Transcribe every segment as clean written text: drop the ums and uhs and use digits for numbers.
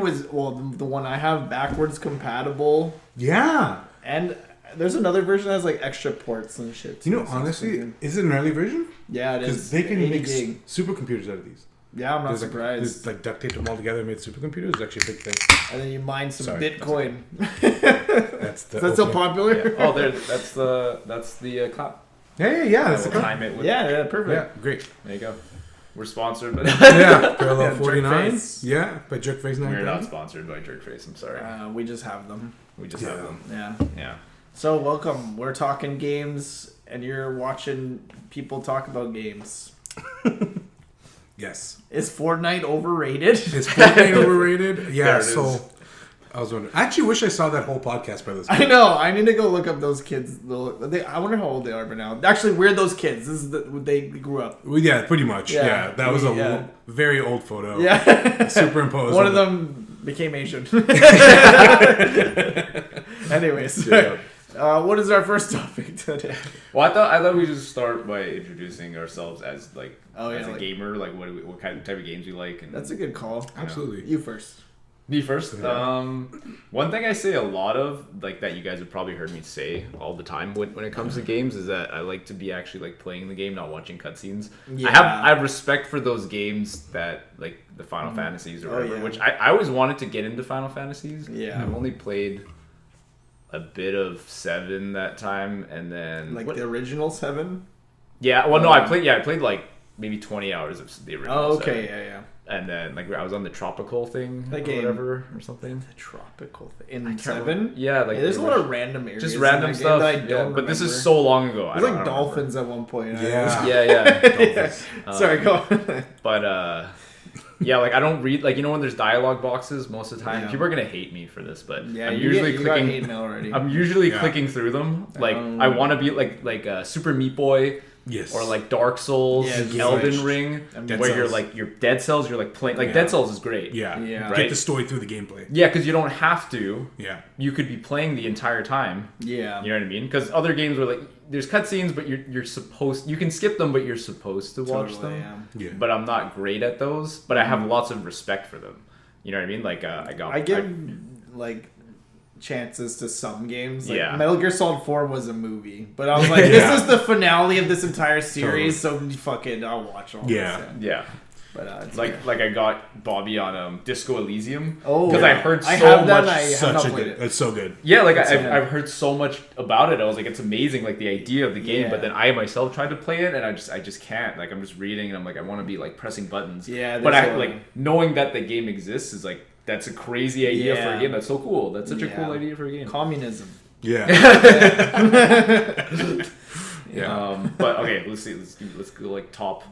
was the one I have backwards compatible. Yeah. And there's another version that has like extra ports and shit. You know, honestly, is it an early version? Yeah, it is. Because they can make 80 supercomputers out of these. Yeah, I'm not surprised. There's like duct taped them all together and made supercomputers. It's actually a big thing. And then you mine some Bitcoin. That's so popular. Yeah. Oh, that's the clap. Yeah. That's the time it with. Yeah, perfect. Yeah, great. There you go. We're sponsored, but Parallel 49. Jerkface. Yeah, by Jerkface 9. we're not sponsored by Jerkface. I'm sorry. We just have them. We just have them. Yeah. Yeah. So welcome. We're talking games, and you're watching people talk about games. Yes. Is Fortnite overrated? Is Fortnite overrated? Yeah. There it So is. I was wondering. I actually wish I saw that whole podcast by this. I know. I need to go look up those kids. I wonder how old they are by now. Actually, we're those kids. This is they grew up. Well, yeah, pretty much. Yeah, that was a very old photo. Yeah. Superimposed. One of them became Asian. Anyways, what is our first topic today? Well, I thought we should start by introducing ourselves as like as a like, gamer, like what type of games we like. And, that's a good call. Absolutely. You first. Me first. One thing I say a lot of, like that you guys have probably heard me say all the time when it comes to games, is that I like to be actually like playing the game, not watching cutscenes. Yeah. I have respect for those games that like the Final Fantasies or whatever, which I always wanted to get into Final Fantasies. Yeah. I've only played a bit of 7 that time, and then the original 7. Yeah. Well, no, I played like maybe 20 hours of the original. Oh, okay, 7. yeah. And then like I was on the tropical thing That or game. whatever or something. The tropical thing in 7. Yeah, like there's a lot of random areas. just random stuff. That I don't but this is remember. so long ago. There's like dolphins at one point. Yeah. Yeah. Sorry, go on. But yeah, like I don't read, like, you know, when there's dialogue boxes most of the time, Yeah. people are gonna hate me for this, but Yeah, I'm you usually got clicking. hate mail already. I'm usually clicking through them. Like I want to be like Super Meat Boy. Yes. Or like Dark Souls, Yeah, Elden right. Ring, Dead where you're Cells. like your Dead Cells, you're like playing like Dead Cells is great. Yeah. Yeah. Right? Get the story through the gameplay. Yeah, because you don't have to. Yeah. You could be playing the entire time. Yeah. You know what I mean? Because other games were like, there's cutscenes, but you're supposed, you can skip them, but you're supposed to watch them. Yeah. Yeah. But I'm not great at those. But I have lots of respect for them. You know what I mean? Like I give like chances to some games. Like, Yeah. Metal Gear Solid 4 was a movie, but I was like, this is the finale of this entire series, so fuck it, I'll watch all Yeah. this. Yeah. But it's Like I got Bobby on Disco Elysium. Oh, because I heard so I have that. much. And I have Such not a played good. it. It's so good. Yeah, like It's, I've heard so much about it. I was like, it's amazing, like the idea of the game. Yeah. But then I myself tried to play it, and I just can't. Like I'm just reading, and I'm like, I want to be like pressing buttons. Yeah, but there's I a lot like of- knowing that the game exists is like, that's a crazy idea for Yeah. a game. That's so cool. That's such a Yeah. cool idea for a game. Communism. Yeah. Yeah. But okay, let's see. Let's go like top.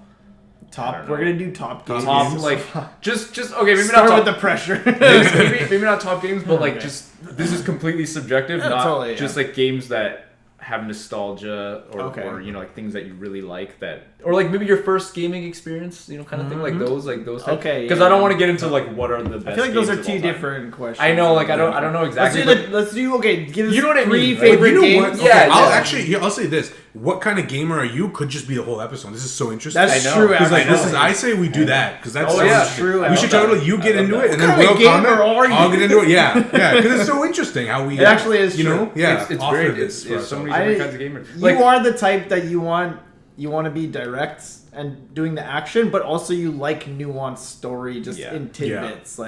We're gonna do top games. Top like just okay. Maybe Start not top, with the pressure. maybe not top games, but like Okay. just this is completely subjective. Yeah, not totally, just like games that have nostalgia or you know, like things that you really like, that, or like maybe your first gaming experience, you know, kind of thing, like those types. Okay, because yeah. I don't want to get into like what are the best. I feel like those games are of two all time. different questions. I know, like I don't know exactly. Let's do okay. Give us You know what I three mean, right? favorite You know games. what? Okay, Yeah, I'll yeah. actually. I'll say this. What kind of gamer are you? Could just be the whole episode. This is so interesting. That's I know. true. Because like actually. this is, I say we do that because that's Oh, so yeah. interesting. True. I We should love talk that. about you get I love into that. it and then What we'll kind of gamer comment. are you? I'll get into it. Yeah, because it's so interesting how we. It actually is You true. know, yeah, it's offer great. this It's for so many ourselves. different kinds of gamers. You Like, are the type that you want to be direct and doing the action, but also you like nuanced story just Yeah. in tidbits.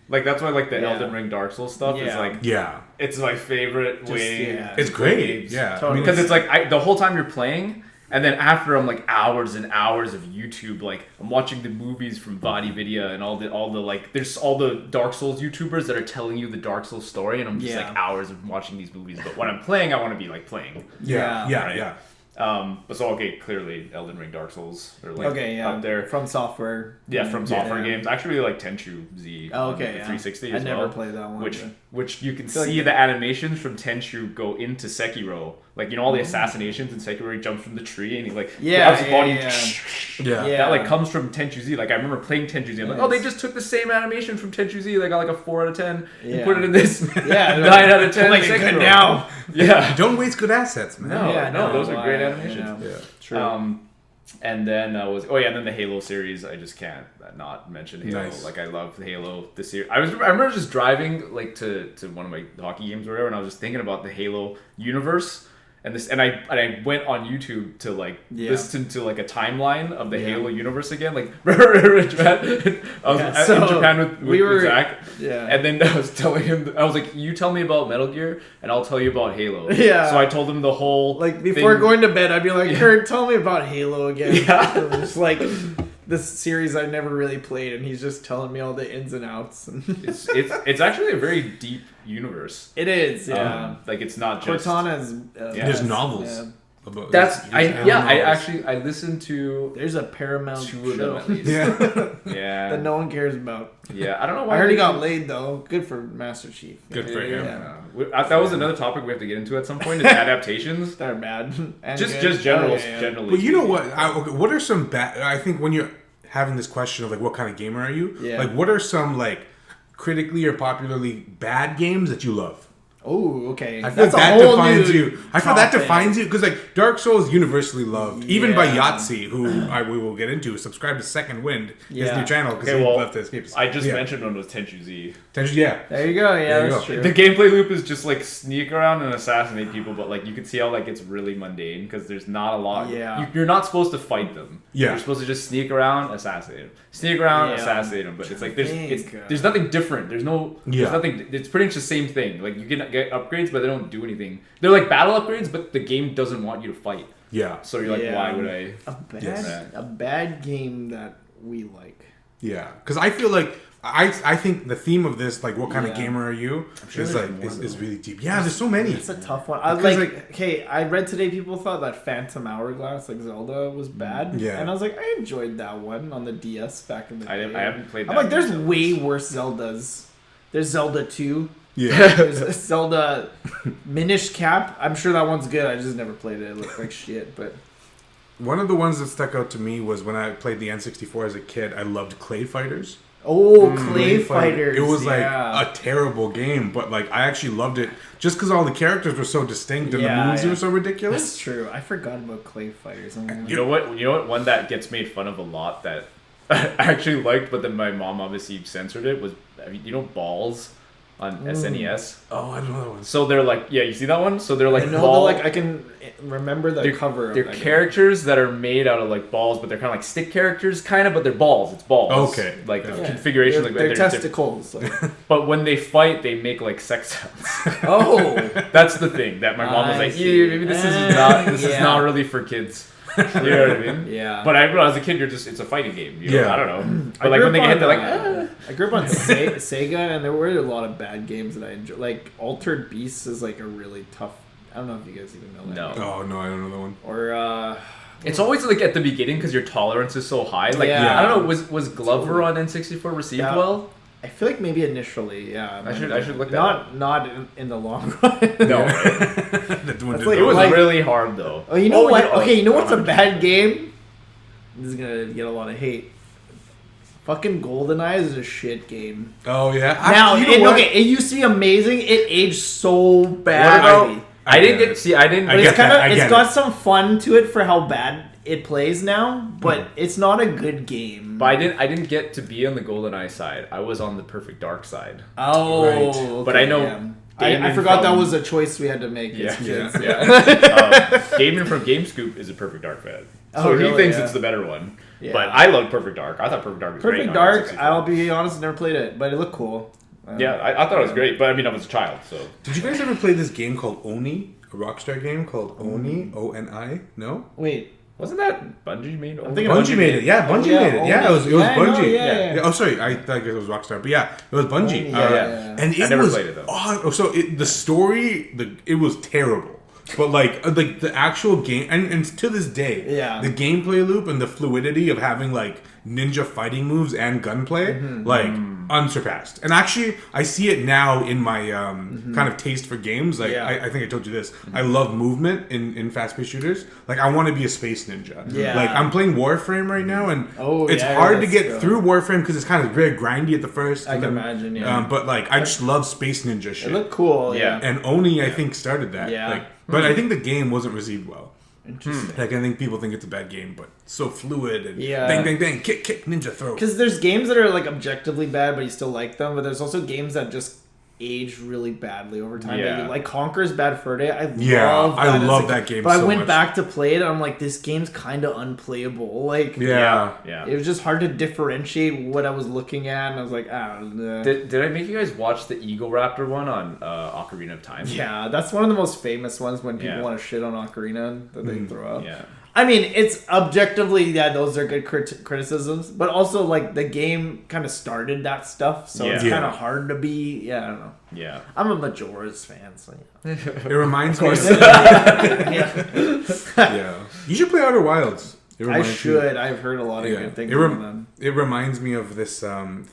Like that's why like the Yeah. Elden Ring, Dark Souls stuff is Yeah. like Yeah, it's my favorite way. yeah. it's to play great. games. Yeah, Totally. Because it's like the whole time you're playing, and then after I'm like hours and hours of YouTube, like I'm watching the movies from Vadi Vidya and all the like there's all the Dark Souls YouTubers that are telling you the Dark Souls story, and I'm just Yeah. like hours of watching these movies. But when I'm playing, I want to be like playing. yeah, yeah, Right. yeah. But so okay, clearly Elden Ring, Dark Souls are like up there. from software. Yeah, from software games. I actually really like Tenchu Z Oh, on okay, the yeah. 360 I as never well. played that one. Which you can feel like see the animations from Tenchu go into Sekiro. Like, you know, all the assassinations in Sekiro, he jumps from the tree and he like grabs his body. Yeah. Yeah. That like comes from Tenchu Z. Like I remember playing Tenchu Z. I'm like, oh, they just took the same animation from Tenchu Z. They got like a 4 out of 10 and put it in this. Yeah, 9 out of 10. like it good Sekiro. now. Yeah. Don't waste good assets, man. No, Yeah, no, those are great I- animations. yeah. Yeah. True. And then then the Halo series. I just can't not mention Halo. Nice. Like I love Halo the series. I remember just driving like to one of my hockey games or whatever, and I was just thinking about the Halo universe. And I went on YouTube to like listen to like a timeline of the Halo universe again. Like remember in Japan? I was in Japan with Zach. Yeah. And then I was telling him, I was like, you tell me about Metal Gear and I'll tell you about Halo. Yeah. So I told him the whole like before going to bed, I'd be like, Kurt, tell me about Halo again. Yeah. It's like this series I never really played, and he's just telling me all the ins and outs. It's actually a very deep universe. It is, yeah. Like it's not just Cortana's. There's novels. Yeah. About I listened to. There's a Paramount two of them show. at least. Yeah. That no one cares about. Yeah, I don't know why. I heard he got laid though. Good for Master Chief. Good for him. Yeah. That was another topic we have to get into at some point. Is adaptations. They're bad. And just good. generally. But you know what? What are some bad? I think when you're having this question of like, what kind of gamer are you? Yeah. Like, what are some like critically or popularly bad games that you love? Oh, okay. I feel That's that a whole defines new you. I feel that topic. defines you because like Dark Souls universally loved, even by Yeah. Yahtzee, who we will get into. Subscribe to Second Wind, his Yeah. new channel, because Okay, he well, left the escapes. I just mentioned one was Tenchu Z. Yeah. There you go. Yeah, There you that's go. true. The gameplay loop is just like sneak around and assassinate people, but like you can see how like it's really mundane because there's not a lot. Yeah. You're not supposed to fight them. Yeah. You're supposed to just sneak around, assassinate them. Sneak around, Yeah. assassinate them. But it's like there's Think, there's nothing different. There's Yeah. nothing. It's pretty much the same thing. Like you can get upgrades, but they don't do anything. They're like battle upgrades, but the game doesn't want you to fight. Yeah. So you're like, Yeah. why would I? A bad game that we like. Yeah. Because I feel like I think the theme of this, like, what kind of Yeah. gamer are you, sure is there's like more, is really deep. Yeah, there's so many. It's a tough one. I Because, okay, I read today people thought that Phantom Hourglass, like Zelda, was bad. Yeah. And I was like, I enjoyed that one on the DS back in the day. I haven't played that. I'm like, there's myself. way worse Zeldas. There's Zelda 2. Yeah. There's Zelda Minish Cap. I'm sure that one's good. I just never played it. It looked like shit, but One of the ones that stuck out to me was when I played the N64 as a kid. I loved Clay Fighters. Clay Fighters. It was like yeah. a terrible game, but like I actually loved it just because all the characters were so distinct and the moves were so ridiculous. That's true. I forgot about Clay Fighters. You know what? One that gets made fun of a lot that I actually liked, but then my mom obviously censored it was, Balls on SNES. Oh, I don't know that one. So they're like, yeah, you see that one? So they're like, I know ball, I can remember the cover. Of They're that characters that are made out of like balls, but they're kind of like stick characters, kind of, but they're balls. It's balls. Okay. Like the game. configuration, They're, like they're different. testicles. Like. But when they fight, they make like sex sounds. Oh, That's the thing that my mom was I like, see. yeah, maybe this is Yeah. not really for kids. You know what I mean? yeah. But as a kid, it's a fighting game. You know? Yeah. I don't know. I But like grew when they up get hit, they're on, like, I grew up on Sega, and there were a lot of bad games that I enjoyed. Like Altered Beasts is like a really tough. I don't know if you guys even know that. No. game. Oh no, I don't know that one. Or It's always like at the beginning because your tolerance is so high. Like Yeah. I don't know, was Glover on N64 received Yeah. well? I feel like maybe initially, yeah. I should look that up. Not in the long run. No, That one That's did like- it was not- really hard though. Oh, you know what? yeah, Okay, you know what's a bad game? This is gonna get a lot of hate. Fucking GoldenEye is a shit game. Oh yeah. Now, You know what? okay, it used to be amazing. It aged so What badly. about? I didn't get get it. see. I didn't. I But get it's kind that, I of get it's got it. some fun to it for how bad it plays now, but Mm-hmm. it's not a good game. But I didn't get to be on the GoldenEye side. I was on the Perfect Dark side. Oh, Right. okay, But I know yeah. Damon I forgot that from- was a choice we had to make Yeah, as kids. Damon from GameScoop is a Perfect Dark fan, so Oh, he really? thinks Yeah. it's the better one. Yeah. But I love Perfect Dark. I thought Perfect Dark was great. Perfect on Dark, N64. I'll be honest, never played it, but it looked cool. Yeah, I thought it was great, but I mean, I was a child, so. Did you guys ever play this game called Oni? A Rockstar game called Oni? O-N-I? No? Wait, Wasn't that Bungie made? I'm thinking of Bungie made it. Yeah, Bungie yeah, made it. Yeah, it was Oni. Yeah, I know, Bungie. yeah. Oh, sorry. I thought it was Rockstar. But yeah, it was Bungie. Oni, yeah. And it I never was played it, though. So the story, it was terrible. But like the actual game, and to this day, Yeah. the gameplay loop and the fluidity of having like ninja fighting moves and gunplay, like unsurpassed. And actually, I see it now in my kind of taste for games. Like Yeah. I think I told you this. I love movement in fast-paced shooters. Like I want to be a space ninja. Yeah. Like I'm playing Warframe right now, and Oh, it's yeah, hard to that's get true. through Warframe because it's kind of very grindy at the first. I and can then, imagine, yeah. But like I just love space ninja shit. It looked cool, Yeah. yeah. And Oni, I think, started that. Yeah. Like, but I think the game wasn't received well. Interesting. Like I think people think it's a bad game, but so fluid and Yeah. bang bang bang, kick kick, ninja throw. Because there's games that are like objectively bad, but you still like them. But there's also games that just age really badly over time. Yeah. Like Conker's Bad Fur Day. I love that game. But so I went much. back to play it, and I'm like, this game's kind of unplayable. Like, Yeah. it was just hard to differentiate what I was looking at, and I was like, I don't know. Did I make you guys watch the Eagle Raptor one on Ocarina of Time? Yeah, that's one of the most famous ones when people Yeah. want to shit on Ocarina that they throw out. Yeah. I mean, it's objectively, those are good criticisms, but also, like, the game kind of started that stuff, so it's Yeah. kind of hard to be, I don't know. Yeah. I'm a Majora's fan, so It reminds me. yeah. Yeah, you should play Outer Wilds. It I reminds me- should. I've heard a lot of good things about them. It reminds me of this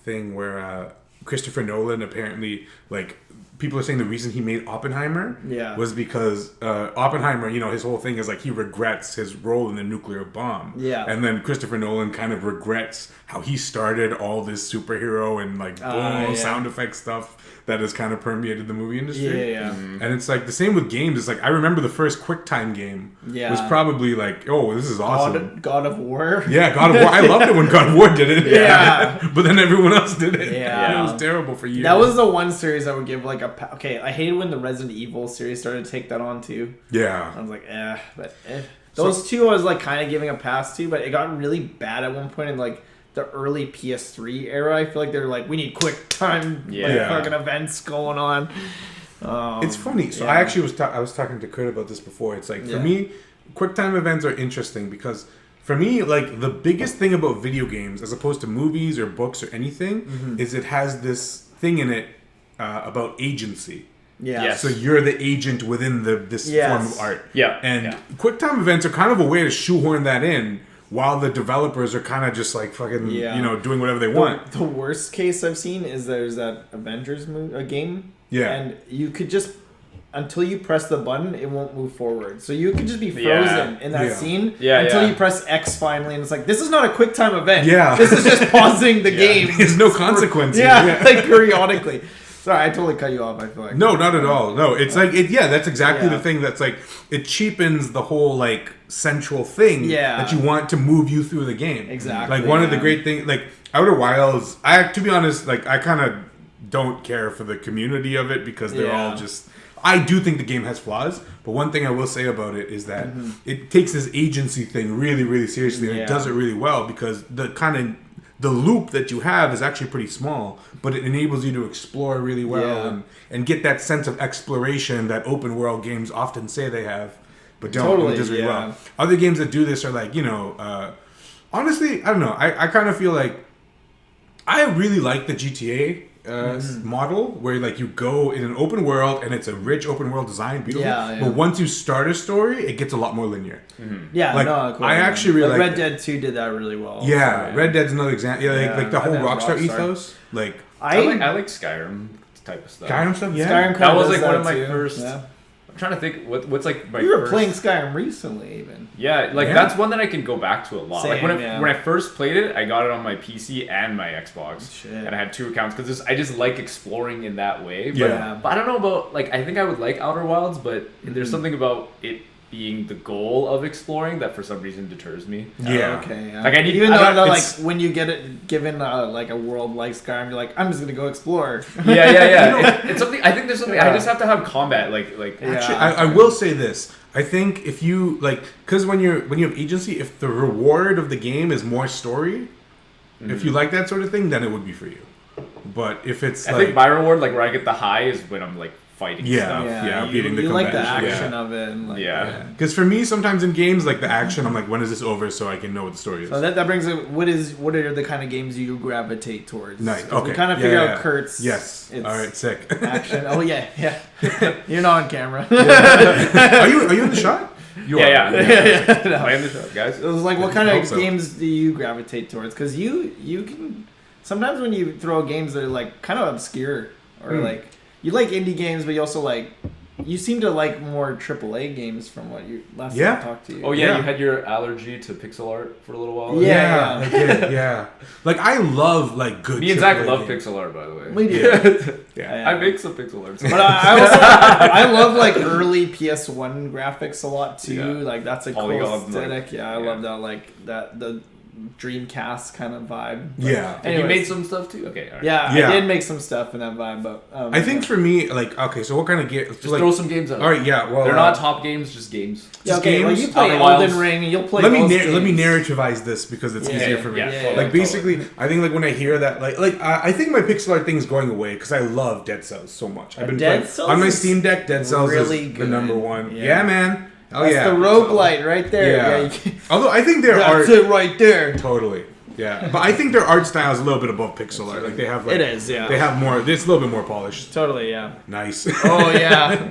thing where Christopher Nolan apparently, like, people are saying the reason he made Oppenheimer was because Oppenheimer, his whole thing is like he regrets his role in the nuclear bomb. Yeah. And then Christopher Nolan kind of regrets how he started all this superhero and like boom sound effect stuff that has kind of permeated the movie industry. Yeah. And it's like the same with games. It's like I remember the first QuickTime game was probably like, oh, this is awesome. God of War. Yeah, God of War. I loved it when God of War did it. Yeah. But then everyone else did it. Yeah. It was terrible for years. That was the one series I would give like a... Okay, I hated when the Resident Evil series started to take that on too. Yeah. I was like, but Those two I was like kind of giving a pass to, but it got really bad at one point in like the early PS3 era. I feel like they're like, we need quick time fucking events going on. It's funny. So I actually was talking to Kurt about this before. It's like, for me, QuickTime events are interesting because for me, like, the biggest thing about video games, as opposed to movies or books or anything, is it has this thing in it about agency. Yeah. Yes. So you're the agent within this form of art. Yeah. And QuickTime events are kind of a way to shoehorn that in while the developers are kind of just like fucking, doing whatever they want. The worst case I've seen is there's that Avengers game. Yeah. And you could just... Until you press the button, it won't move forward. So you could just be frozen in that scene until you press X finally, and it's like, this is not a quick time event. Yeah. This is just pausing the game. There's no consequence. Like periodically. Sorry, I totally cut you off, I feel like. No, not at all. No, it's like, that's exactly the thing that's like, it cheapens the whole like central thing that you want to move you through the game. Exactly. Like one of the great things, like Outer Wilds, to be honest, like I kind of don't care for the community of it because they're all just... I do think the game has flaws, but one thing I will say about it is that it takes this agency thing really, really seriously, and it does it really well because the loop that you have is actually pretty small, but it enables you to explore really well and get that sense of exploration that open world games often say they have, but don't. Totally, it does really well. Other games that do this are like, honestly, I don't know. I kind of feel like I really like the GTA model where like you go in an open world and it's a rich open world design, beautiful. But once you start a story, it gets a lot more linear. Like, I actually really like Red Dead 2 did that really well. Red Dead's another example. Like the whole Rockstar ethos. Like I like Skyrim type of stuff. Skyrim stuff. Yeah, Skyrim that was like one of that my too. first. Yeah. I'm trying to think what's like my. You were first... playing Skyrim recently, even. Yeah, like that's one that I can go back to a lot. Same, like when I first played it, I got it on my PC and my Xbox, Shit. and I had 2 accounts because I just like exploring in that way. But, Yeah. but I don't know about like I think I would like Outer Wilds, but there's something about it being the goal of exploring that for some reason deters me. Yeah. Okay. Yeah. Like I need even I though don't- like when you get it given like a world like Skyrim, you're like, I'm just gonna go explore. yeah. It's something. I think there's something. I just have to have combat. Like. Actually, I will say this. I think if you like, because when you have agency, if the reward of the game is more story, if you like that sort of thing, then it would be for you. But if it's I think my reward, like where I get the high, is when I'm like fighting stuff. beating the you like the convention. action of it. And like, Because for me, sometimes in games, like the action, I'm like, when is this over so I can know what the story is? So that brings up what are the kind of games you gravitate towards? Nice. 'Cause Okay. We kind of figure out Kurt's. Yes. It's All right. Sick. action. Oh yeah. You're not on camera. Are you in the shot? You are. Yeah. No. Am I in the show, guys? It was like, what kind I of hope so. games do you gravitate towards? Because you can sometimes when you throw games that are like kind of obscure or like you like indie games, but you also like you seem to like more AAA games from what you last time I talked to you. Oh yeah, you had your allergy to pixel art for a little while. Yeah, I did. Yeah, like I love like good. Me and Zach love pixel art, by the way. We do. I make some pixel art. But I love like early PS1 graphics a lot too. Yeah. Like that's a cool aesthetic. I love that. Like the Dreamcast kind of vibe. Yeah. And you made some stuff too? Okay. All right. Yeah, I did make some stuff in that vibe, but I think for me, like, okay, so what kind of game? Just throw some games out. All right, yeah. Well, they're not top games, just games. Just games. Well, you play Elden Ring, and you'll play. Let me narrativize this because it's easier for me. Like basically, I think like when I hear that, like I think my pixel art thing is going away because I love Dead Cells so much. I've been playing on my Steam Deck. Dead Cells really is the number one. Yeah, man. Oh that's the roguelite right there. Yeah. Although I think their art. That's it right there. Totally. Yeah, but I think their art style is a little bit above pixel art. Like they have, like, it is, yeah. They have more. It's a little bit more polished. Totally, yeah. Nice. Oh yeah.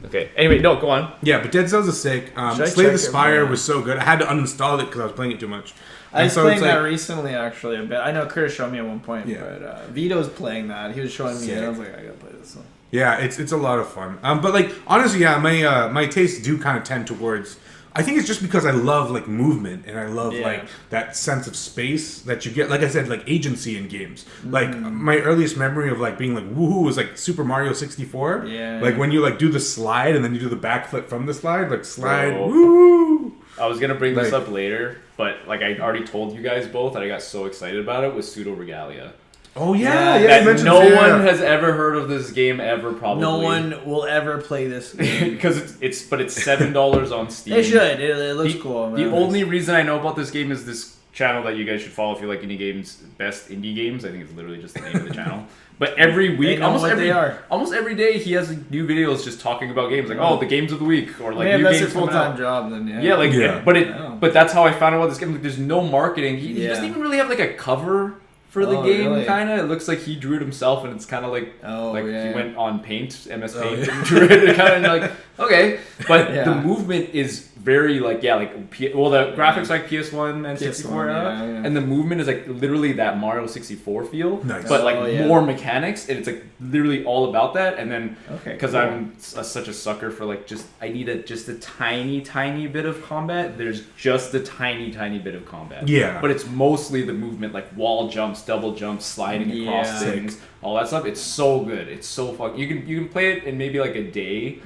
Okay. Anyway, no, go on. Yeah, but Dead Cells is sick. Slay the Spire was so good. I had to uninstall it because I was playing it too much. I was playing that recently, actually, a bit. I know Chris showed me at one point, but Vito's playing that. He was showing me, and I was like, I gotta play this one. Yeah, it's a lot of fun. But like honestly, yeah, my tastes do kind of tend towards. I think it's just because I love like movement and I love like that sense of space that you get. Like I said, like agency in games. Like my earliest memory of like being like woohoo was like Super Mario 64. Yeah. Like when you like do the slide and then you do the backflip from the slide, like slide. Woo! I was gonna bring this up later, but like I already told you guys both that I got so excited about it with Pseudo Regalia. Oh yeah. That no one has ever heard of this game ever. Probably no one will ever play this game because it's $7 on Steam. It should. It looks cool. The only reason I know about this game is this channel that you guys should follow if you like indie games, Best Indie Games. I think it's literally just the name of the channel. But every week, almost every day, he has new videos just talking about games, like the games of the week or like new that's games your full-time job. Then but that's how I found out about this game. Like, there's no marketing. He doesn't even really have like a cover for the game, really? Kind of. It looks like he drew it himself, and it's kind of like he went on Paint, MS Paint, and drew it. Kind of like okay, but the movement is very like the graphics like PS1 and 64 and the movement is like literally that Mario 64 feel, but like more mechanics, and it's like literally all about that. And then because I'm such a sucker for like I need just a tiny bit of combat. There's just a tiny bit of combat. Yeah, but it's mostly the movement, like wall jumps, double jumps, sliding across things, all that stuff. It's so good. It's so fun. You can play it in maybe like a day.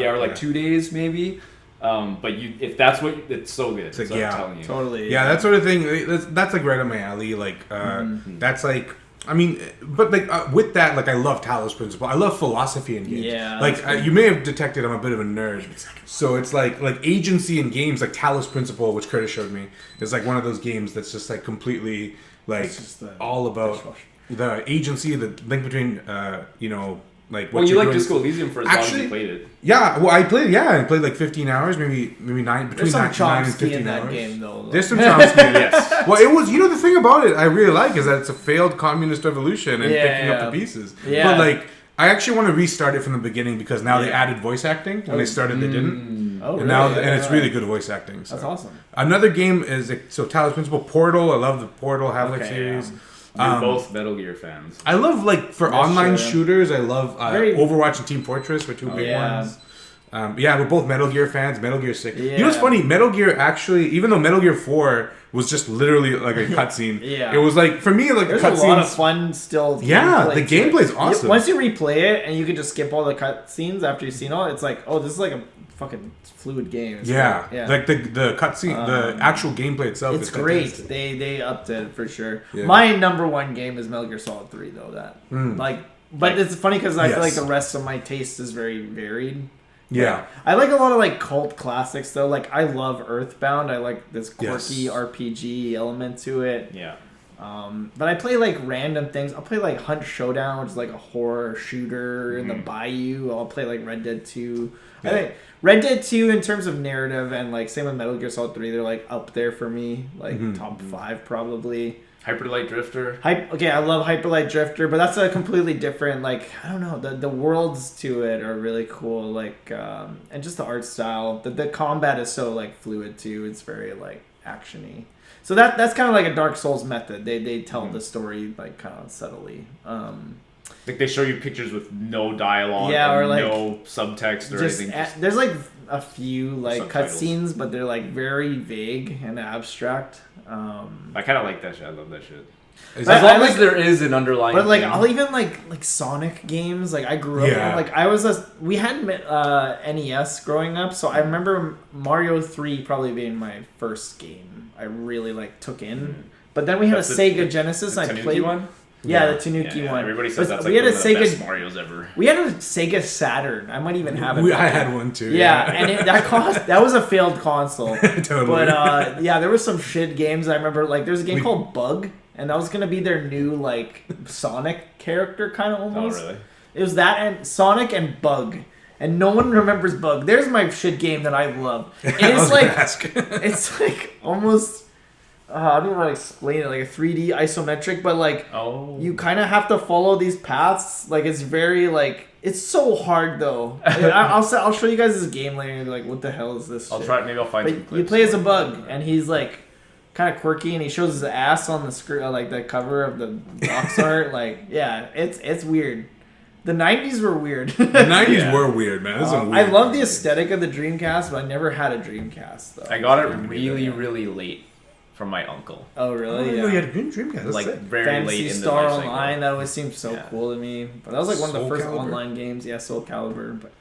Or like 2 days maybe. But if that's what it's so good. It's like, I'm telling you. Totally. Yeah, that sort of thing. That's like right up my alley. Like that's like. I mean, but like with that, like I love Talos Principle. I love philosophy in games. Yeah. Like you may have detected, I'm a bit of a nerd. So it's like agency in games, like Talos Principle, which Curtis showed me, is like one of those games that's just like completely like all about the agency, the link between like what you like Disco Elysium for as long as you played it. Yeah, well I played like 15 hours, maybe 9 between 9 and 15 in that hours. Game, though. There's some Chomsky, yes. Well, it was the thing about it I really like is that it's a failed communist revolution and picking up the pieces. Yeah. But like I actually want to restart it from the beginning because now they added voice acting. When they started they didn't. Oh, and now it's really good voice acting. So. That's awesome. Another game is Talos Principle Portal. I love the Portal Half-Life series. We're both Metal Gear fans. I love for online shooters. I love Overwatch and Team Fortress were two big ones. We're both Metal Gear fans. Metal Gear 6. Yeah. You know what's funny? Metal Gear actually, even though Metal Gear 4 was just literally like a cutscene, it was like for me like there's a lot of fun still. The gameplay's awesome. Once you replay it and you can just skip all the cutscenes after you've seen all, it's like this is like a fucking fluid game. It's great. Like the cutscene, the actual gameplay itself. It's great. They upped it for sure. Yeah. My number one game is Metal Gear Solid 3 though. But it's funny because I feel like the rest of my taste is very varied. Yeah. I like a lot of like cult classics though. Like I love Earthbound. I like this quirky RPG element to it. Yeah. But I play like random things. I'll play like Hunt Showdown, which is like a horror shooter in the bayou. I'll play like Red Dead 2. I think Red Dead 2 in terms of narrative and like same with Metal Gear Solid 3, they're like up there for me. Like top 5 probably. Hyper Light Drifter. I love Hyper Light Drifter, but that's a completely different, like, I don't know, the worlds to it are really cool, like, and just the art style. The combat is so, like, fluid, too. It's very, like, action-y. So that's kind of like a Dark Souls method. They tell the story, like, kind of subtly. like they show you pictures with no dialogue, or like no subtext or just anything. there's like a few like Subtitles. cutscenes, but they're like very vague and abstract. I kind of like that shit. I love that shit. Is As that- long I as like- there is an underlying. But like thing. I'll even like Sonic games. Like I grew up Yeah. like we had NES growing up, so I remember Mario 3 probably being my first game I really like took in. But then we had That's a the- Sega Genesis. the I Tanuki played one. Yeah, the Tanuki Yeah, one. everybody says that's like we had one a of the best Sega. Marios ever. We had a Sega Saturn. I might even have it. I had one too. Yeah, and that was a failed console. Totally. But yeah, there were some shit games. I remember like there's a game called Bug, and that was gonna be their new like Sonic character kind of almost. Oh really? It was that and Sonic and Bug, and no one remembers Bug. There's my shit game that I love. It I was is gonna like ask. it's like almost. I don't know how to explain it. Like a 3D isometric, but like you kind of have to follow these paths. Like it's very like it's so hard though. I'll show you guys this game later. And you'll be like, what the hell is this? I'll shit? try. Maybe I'll find. some But clips you play as a for it. bug, and he's like kind of quirky, and he shows his ass on the screen, like the cover of the box art. Like, yeah, it's weird. The 90s were weird. The 90s Yeah. were weird, man. This is a I weird love the 90s. aesthetic of the Dreamcast, but I never had a Dreamcast though. I got it really late from my uncle. Oh Oh, really? you Yeah. had a Green Dreamcast. That's Like sick. very Fantasy late in the Star life cycle. Online, that always seemed so Yeah. cool to me. But that was like one of the Soul first Calibur. online games. Yeah, Soul Calibur. But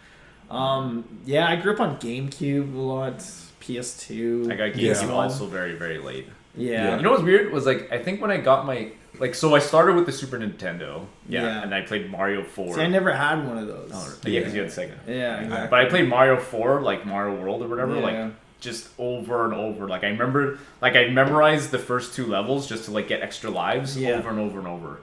yeah, I grew up on GameCube a lot, PS2. I got Yeah. GameCube also very late. Yeah. You know what's weird was like I think when I got my so I started with the Super Nintendo. Yeah. And I played Mario 4. See, I never had one of those. Yeah, because you had Sega. Yeah, exactly. But I played Mario 4, like Mario World or whatever, Yeah. like just over and over. Like I remember, like I memorized the first 2 levels just to like get extra lives Yeah. over and over and over.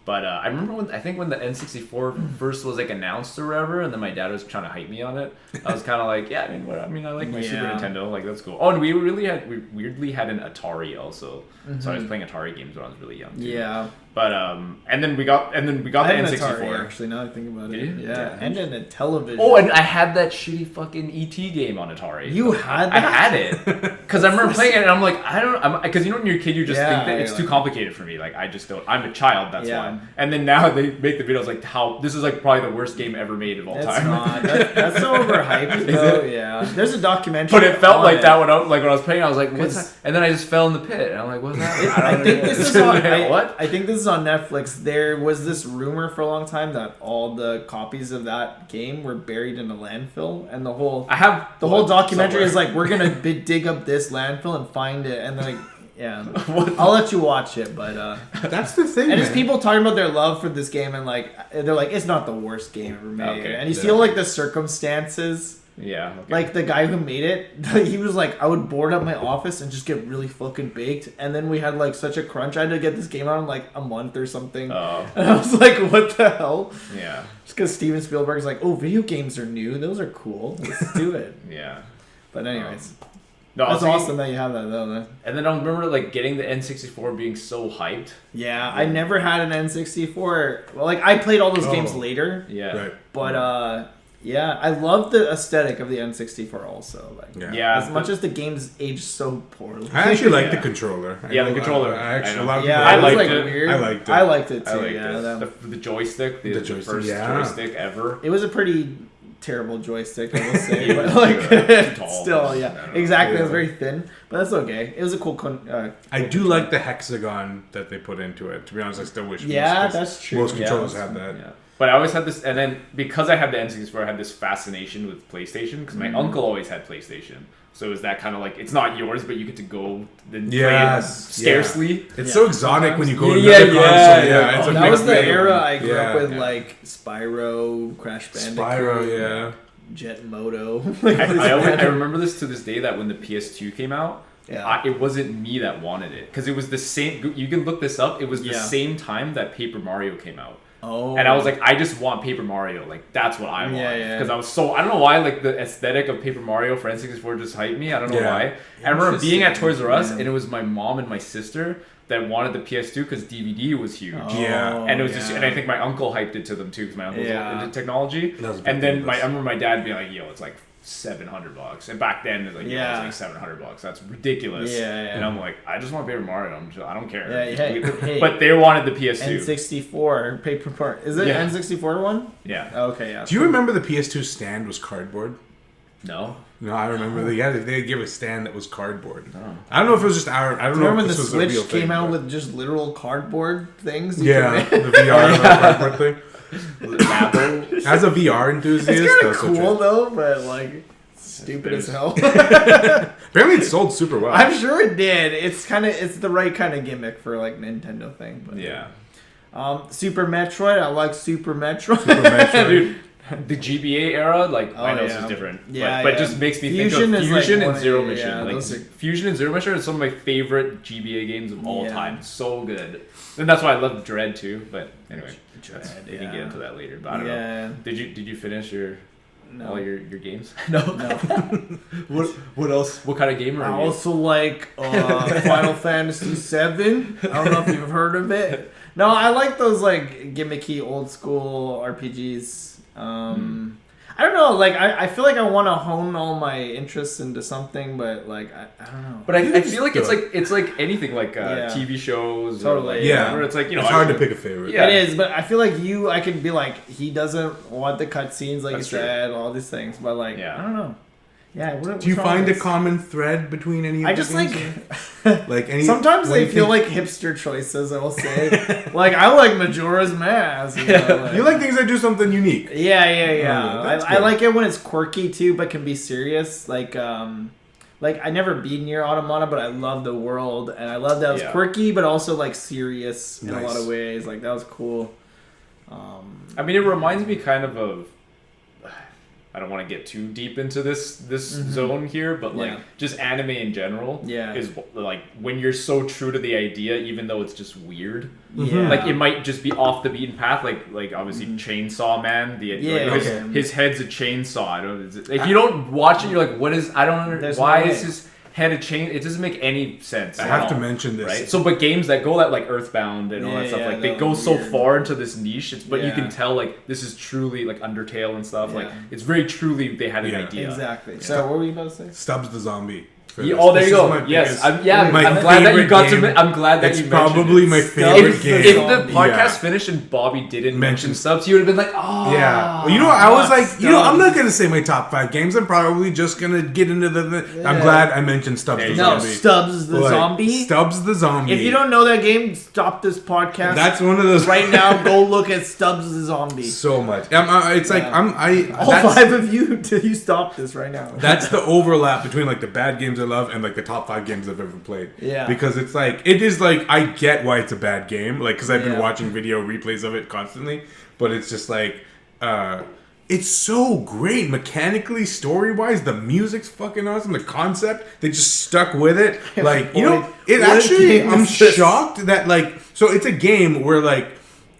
But I remember when the N64 first was like announced or whatever, and then my dad was trying to hype me on it. I was kind of like, yeah, I mean, I like my Super Yeah. Nintendo, like that's cool. Oh, and we weirdly had an Atari also, so I was playing Atari games when I was really young. Too. Yeah. But and then we got the I had an N64. Atari, actually, now that I think about it. Did you? Yeah. And then a television. Oh, and I had that shitty fucking ET game on Atari. You had I that? had it because I remember playing it, and I'm like, because you know when you're a kid, you just Yeah, think that it's you're too like- complicated for me. Like I just don't. I'm a child, that's Yeah. why. And then now they make the videos like how this is like probably the worst game ever made of all It's time. not. That's so overhyped, though. Yeah. There's a documentary. But it felt on like it. that when I was playing. I was like, what's 'Cause- that? And then I just fell in the pit, and I'm like, what's that? I think this is on. What? I think this is on Netflix. There was this rumor for a long time that all the copies of that game were buried in a landfill, and the whole What? documentary Somewhere. is like we're gonna dig up this landfill and find it, and then like yeah, What? I'll let you watch it, but That's the thing, and it's man. people talking about their love for this game, and like they're like it's not the worst game ever made, Okay. and you Yeah. feel like the circumstances. Yeah. Okay. Like the guy who made it, he was like, I would board up my office and just get really fucking baked. And then we had like such a crunch. I had to get this game out in like a month or something. Oh. And I was like, what the hell? Yeah. Just because Steven Spielberg's like, oh, video games are new. Those are cool. Let's do it. Yeah. But anyways, No, I that's was thinking- awesome that you have that though. Man. And then I remember like getting the N64 being so hyped. Yeah, I never had an N64. Well, like I played all those games Oh. later. Yeah. Right. But yeah, I love the aesthetic of the N64 also. Like, Yeah. as much as the games aged so poorly. I actually like the Yeah. controller. Yeah, the know, controller. I actually, I know. a lot of Yeah, people I it was liked like it. weird. I liked it. I liked it too. I liked yeah, the joystick, the joystick, first yeah. joystick ever. it was a pretty terrible joystick, I will say, but Yeah, like too tall. still, I yeah, don't know. exactly. It was Yeah. very thin, but that's okay. It was a cool. I do like the hexagon that they put into it. To be honest, I still wish Yeah, most, that's true. most Yeah. controllers had that. Yeah. But I always had this, and then because I had the N64, I had this fascination with PlayStation because my uncle always had PlayStation. So it was that kind of like it's not yours, but you get to go and play it Yes, scarcely. It's Yeah. so exotic when you go to Yeah, another yeah, console. yeah. Yeah, it's a that big was the thing. era I grew Yeah. up with, Yeah. like Spyro, Crash Bandicoot, Spyro, yeah. Jet Moto. I remember this to this day that when the PS2 came out, Yeah. it wasn't me that wanted it because it was the same. You can look this up. It was the Yeah. same time that Paper Mario came out. Oh, And I was like, I just want Paper Mario. Like, that's what I want. Yeah, yeah. Because I was so, I don't know why, like, the aesthetic of Paper Mario for N64 just hyped me. I don't know Yeah. why. I remember being at Interesting, Toys R Us, yeah. and it was my mom and my sister that wanted the PS2 because DVD was huge. Yeah. And it was just, Oh, yeah. and I think my uncle hyped it to them too because my uncle's Yeah. into technology. That was a big And then thing. I remember my dad being like, "Yo, it's like $700, and back then it was like $700. That's ridiculous. And I'm like, I just want Paper Mario. I don't care. Hey. But they wanted the PS2. N64 Paper Mario. Is it N64 one? Yeah. Okay. Yeah. Do you remember the PS2 stand was cardboard? No. No, I remember they give a stand that was cardboard. Oh. I don't know if it was just our. I don't know. Remember if when this the was a Switch real came thing, out but... with just literal cardboard things? The VR cardboard thing. As a VR enthusiast, it's kind of cool though, but like stupid as hell. Apparently, it sold super well. I'm sure it did. It's the right kind of gimmick for like Nintendo thing. But Super Metroid. I like Super Metroid. Dude, the GBA era, like I know this is different. But it just makes me Fusion think of Fusion like and Zero Mission. Yeah, Fusion and Zero Mission are some of my favorite GBA games of all time. So good. And that's why I love Dread too. But anyway, we can get into that later. But I don't know. Did you finish all your games? No. What else? What kind of game are you? I also like Final Fantasy VII. I don't know if you've heard of it. No, I like those like gimmicky old school RPGs. I don't know, like I feel like I want to hone all my interests into something, but like I don't know. But I feel like it's like anything like TV shows. Totally. Where it's like, it's hard to pick a favorite. Yeah. It is, but I feel like I could be like, he doesn't want the cutscenes, like That's you said, all these things, but like I don't know. Yeah. Do you find a common thread between any of I just like any? Sometimes they feel like hipster choices. I will say, like I like Majora's Mask. You like things that do something unique. Yeah. I like it when it's quirky too, but can be serious. Like I never beat Nier Automata, but I love the world, and I love that it was quirky, but also like serious in a lot of ways. Like that was cool. I mean, it reminds me kind of. I don't want to get too deep into this zone here, but like just anime in general is like when you're so true to the idea, even though it's just weird. Yeah. Like it might just be off the beaten path, like obviously Chainsaw Man. His head's a chainsaw. If you don't watch it, you're like, what is? I don't understand. Why is his head a chain? It doesn't make any sense. I have to mention this, right? So, but games that go that like Earthbound and all that stuff, like they go so far into this niche. But you can tell like this is truly like Undertale and stuff. Like it's very truly they had an idea. Exactly. So what were you about to say? Stubbs the Zombie. Oh, there you go. Yes, I'm glad that you got to. I'm glad that you mentioned it. It's probably my favorite game. If the podcast finished and Bobby didn't mention Stubbs, he would have been like, "Oh, yeah." Well, you know what? I was like, I'm not gonna say my top 5 games. I'm probably just gonna get into the. I'm glad I mentioned Stubbs the Zombie. Stubbs the Zombie. Stubbs the Zombie. If you don't know that game, stop this podcast. That's one of those. Right now, go look at Stubbs the Zombie. So much. It's like all 5 of you till you stop this right now. That's the overlap between like the bad games I love and like the top 5 games I've ever played. Yeah. Because it is like I get why it's a bad game, like because I've been watching video replays of it constantly, but it's just like it's so great mechanically, story wise. The music's fucking awesome. The concept, they just stuck with it. Like I'm shocked that like so it's a game where like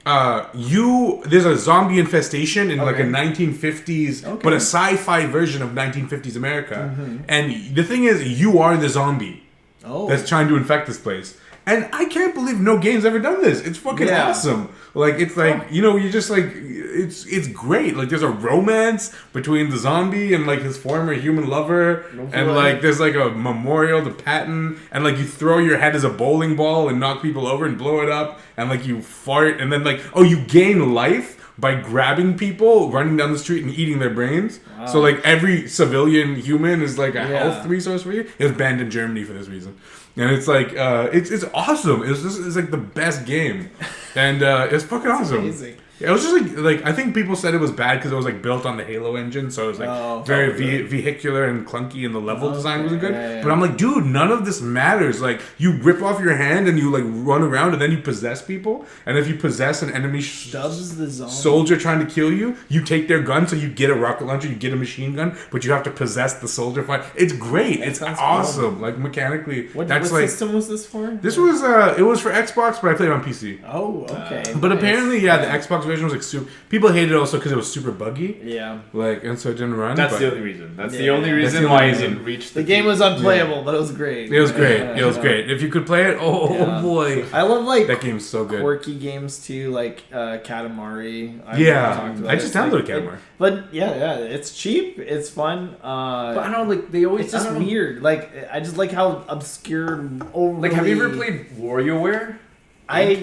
there's a zombie infestation in like a 1950s, but a sci-fi version of 1950s America. And the thing is, you are the zombie that's trying to infect this place. And I can't believe no game's ever done this. It's fucking awesome. Like, it's like, you just like, it's great. Like, there's a romance between the zombie and like his former human lover. And like, there's like a memorial to Patton. And like, you throw your head as a bowling ball and knock people over and blow it up. And like, you fart. And then like, you gain life by grabbing people, running down the street and eating their brains. Wow. So like, every civilian human is like a health resource for you. It was banned in Germany for this reason. And it's like, it's awesome. It's like the best game. And it's fucking awesome. Amazing. Yeah, it was just like I think people said it was bad because it was like built on the Halo engine, so it was like very vehicular and clunky, and the level design wasn't good. Yeah. But I'm like, dude, none of this matters. Like, you rip off your hand and you like run around, and then you possess people. And if you possess an enemy soldier trying to kill you, you take their gun, so you get a rocket launcher, you get a machine gun, but you have to possess the soldier fight. It's great. It's awesome. Cool. Like mechanically, what it's what like system was this for? this was it was for Xbox, but I played it on PC. Oh, okay. But apparently, the Xbox version was like super. People hated it also because it was super buggy. Yeah. Like, and so it didn't run. That's but the only reason. That's Yeah. the only That's reason the why only it reason. didn't reach The game was unplayable, but it was great. It was great. Yeah, It was yeah. great. If you could play it, oh boy, I love like that game's so good. quirky games too, like Katamari. Yeah, I just downloaded Katamari. But yeah, it's cheap. It's fun. But I don't know, like they always. It's just I don't know. weird. Like I just like how obscure. Overly... Like, have you ever played WarioWare?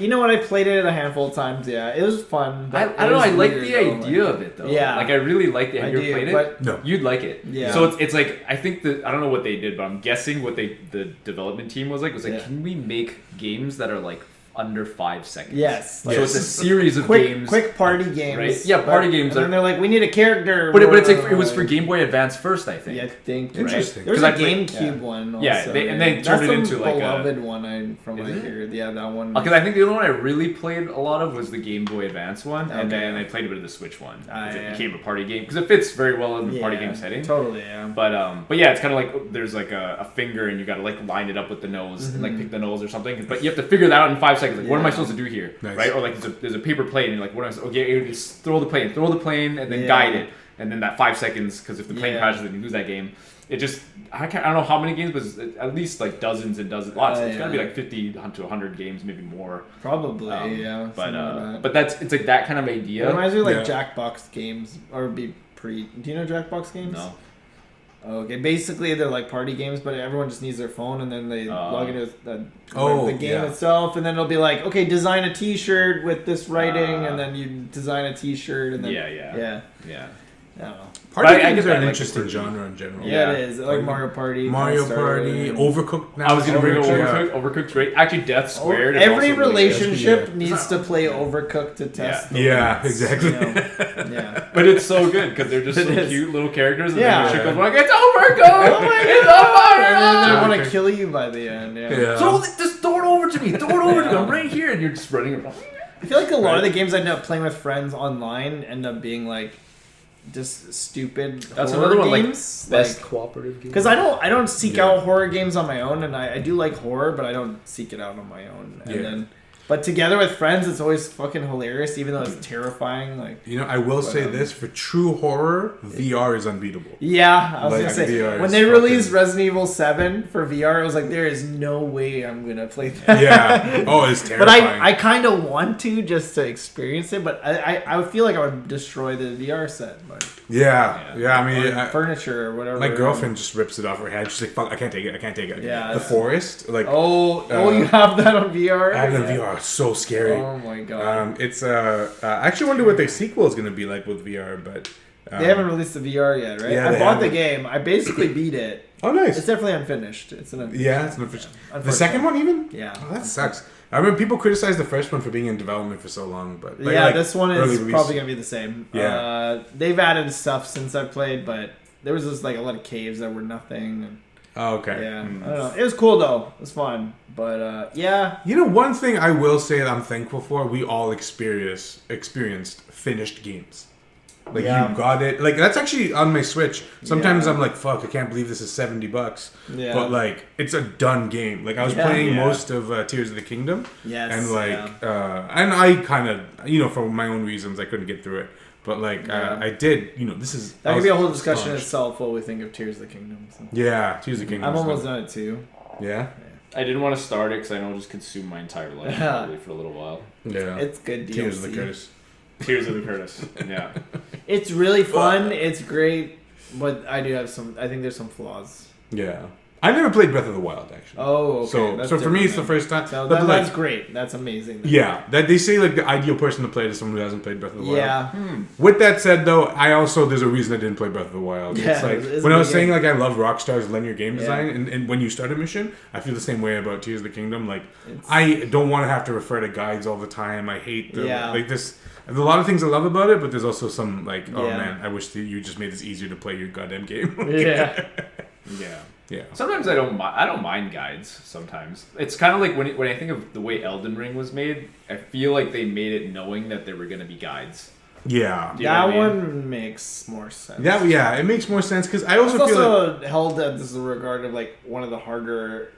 You know what? I played it a handful of times. Yeah, it was fun. I but don't it know. was I like weird, the though, idea like- of it though. Yeah. Like I really like it. Have I you ever do, played it? but- No. You'd like it. Yeah. So it's like I think that I don't know what they did, but I'm guessing what the development team was like Yeah. can we make games that are like under 5 seconds? Yes. So it's a series of quick, games. quick party games. Right? Yeah, party games And are- they're like, we need a character. But it's like it was for Game Boy Advance first, I think. Yeah, I think. Interesting. There's 'Cause a I played- GameCube one. Also, Yeah, they That's turned it the into, like, a- beloved one. From what I Is it? heard. Yeah, that one. Because I think the only one I really played a lot of was the Game Boy Advance one, and Okay. then I played a bit of the Switch one. 'Cause yeah. It became a party game because it fits very well in the party game setting. Totally. Yeah. But yeah, it's kind of like there's like a finger and you got to like line it up with the nose and like pick the nose or something. But you have to figure that out in 5 seconds. Like, what am I Yeah. supposed to do here, Nice. right? Or like there's a paper plane and you're like, what am I? Okay, you just throw the plane, and then Yeah. guide it, and then that 5 seconds because if the plane Yeah. crashes, then you lose that game. It just I don't know how many games, but it's at least like dozens and dozens. Lots. It's gotta be yeah. like 50 to 100 games, maybe more. Probably. Yeah. something like that. But it's like that kind of idea. It reminds me of like Yeah. Jackbox games or be pre. Do you know Jackbox games? No. Okay, basically they're like party games, but everyone just needs their phone, and then they log into the game yeah. itself, and then it'll be like, okay, design a T-shirt with this writing, and then you design a T-shirt, and then Yeah. yeah. I don't know. Party But I games get are that, an like, interesting the- genre in general. Yeah, Yeah. it is. Like Mario Party. Mario kinda started, Party, and- Overcooked. Now I was gonna bring up Yeah. Overcooked. Overcooked's great. Actually, Death Squared. is Every also really good. relationship good. needs to play Overcooked to test. the Yeah, limits, exactly. you know? Yeah. But it's so good because they're just so It is. cute little characters. And Yeah. then the chick goes like, "It's Overcooked! It's And then they over!" want to kill you by the end. Yeah. Yeah. Just throw it over to me. Throw it over to me. I'm right here, and you're just running around. I feel like a lot of the games I end up playing with friends online end up being like just stupid That's horror another one, like, games. Best cooperative game. Because I don't seek Yeah. out horror games on my own, and I do like horror, but I don't seek it out on my own. And Yeah. then, but together with friends, it's always fucking hilarious, even though it's terrifying. Like, You know, I will say this: for true horror, VR is unbeatable. yeah, I was Like, gonna say VR when is they released fucking- Resident Evil 7 for VR, I was like, there is no way I'm gonna play that. Yeah. Oh, it's But terrifying. I kind of want to just to experience it, but I would feel like I would destroy the VR set, like, yeah. I mean, or furniture or whatever. my girlfriend just rips it off her head. She's like, "Fuck, I can't take it. I can't take it." Yeah, The it's- forest, like, Oh, you have that on VR? I have it in Yeah. VR. It's so scary. Oh my god. It's I actually wonder what their sequel is going to be like with VR, but They haven't released the VR yet, right? yeah, I they bought the haven't. game. I basically beat it. Oh, nice. It's definitely unfinished. It's an Yeah, it's an official. The unfortunately. second one, even? Yeah. Oh, that sucks. I remember people criticized the first one for being in development for so long, but Yeah, like, this one early is release. probably gonna be the same. Yeah. They've added stuff since I played, but there was just like a lot of caves that were nothing. And, Oh, okay. yeah, I don't know. It was cool though. It was fun, but yeah. You know, one thing I will say that I'm thankful for: we all experienced finished games. Like Yeah. you got it. Like that's actually on my Switch. Sometimes I'm like, "Fuck, I can't believe this is $70." Yeah. But like, it's a done game. Like I was Yeah. playing Yeah. most of Tears of the Kingdom. Yes. And like, yeah. and I kind of, for my own reasons, I couldn't get through it. But like, Yeah. I did. This is That I could be a was whole discussion in astonished. itself. What we think of Tears of the Kingdom. So. Yeah, Tears of the Kingdom. I'm is almost fun. done it too. Yeah, I didn't want to start it because I know it'll just consume my entire life Yeah. probably for a little while. yeah. It's good DLC. Tears of the Curtis. Tears of the Curtis. Yeah. It's really fun. It's great, but I do have some. I think there's some flaws. Yeah, I never played Breath of the Wild actually. Oh, okay. So That's for me, different it's the then. first time. So but that, like, that's great. That's amazing. yeah, that they say like the ideal person to play it is someone who hasn't played Breath of the Wild. Yeah. With that said, though, there's a reason I didn't play Breath of the Wild. Yeah, It's like it's when a I was good saying game. like I love Rockstar's linear game Yeah. design, and when you start a mission, I feel the same way about Tears of the Kingdom. Like It's- I don't want to have to refer to guides all the time. I hate the Yeah. like this. There's a lot of things I love about it, but there's also some like, oh Yeah. man, I wish that you just made this easier to play your goddamn game. Yeah. Yeah. Yeah. Sometimes I don't mind guides. Sometimes it's kind of like when I think of the way Elden Ring was made. I feel like they made it knowing that there were going to be guides. Yeah. Do you know That what I mean? one makes more sense. Yeah, it makes more sense because I also It's feel like also held at this regard of like one of the harder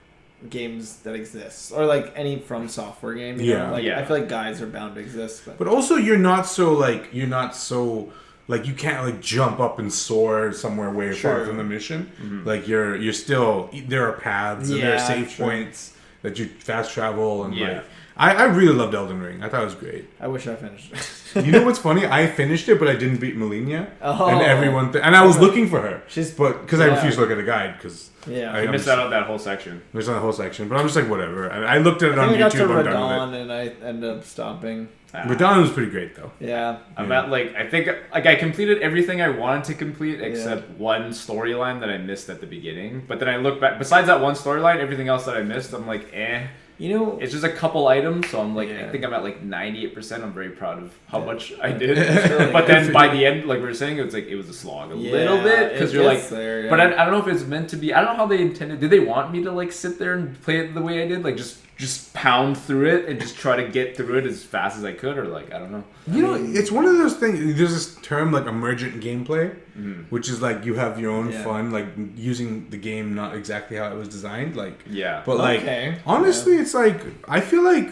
games that exist, or like any From Software game. You know? Like I feel like guides are bound to exist. But also, you're not so like you can't like jump up and soar somewhere way far from the mission. Mm-hmm. Like you're still, there are paths and there are save points that you fast travel and like. I really loved Elden Ring. I thought it was great. I wish I finished it. You know what's funny? I finished it, but I didn't beat Melina. And everyone... and I was looking for her. Because I refused to look at the guide. Because I missed out on that whole section. Missed out on the whole section. But I'm just like, whatever. I looked at it on YouTube. I got to Radon and I ended up stopping. Radon was pretty great, though. Yeah. I'm at I think I completed everything I wanted to complete except one storyline that I missed at the beginning. But then I look back... Besides that one storyline, everything else that I missed, I'm like, eh. You know, it's just a couple items, so I'm like, I think I'm at like 98%. I'm very proud of how much I did. But then by the end, like we were saying, it was a slog a little bit because you're like, but I don't know if it's meant to be. I don't know how they intended. Did they want me to like sit there and play it the way I did, like just pound through it and just try to get through it as fast as I could, or like I don't know. You know, it's one of those things. There's this term like emergent gameplay, which is like you have your own fun, like using the game not exactly how it was designed, like but like honestly, it's like I feel like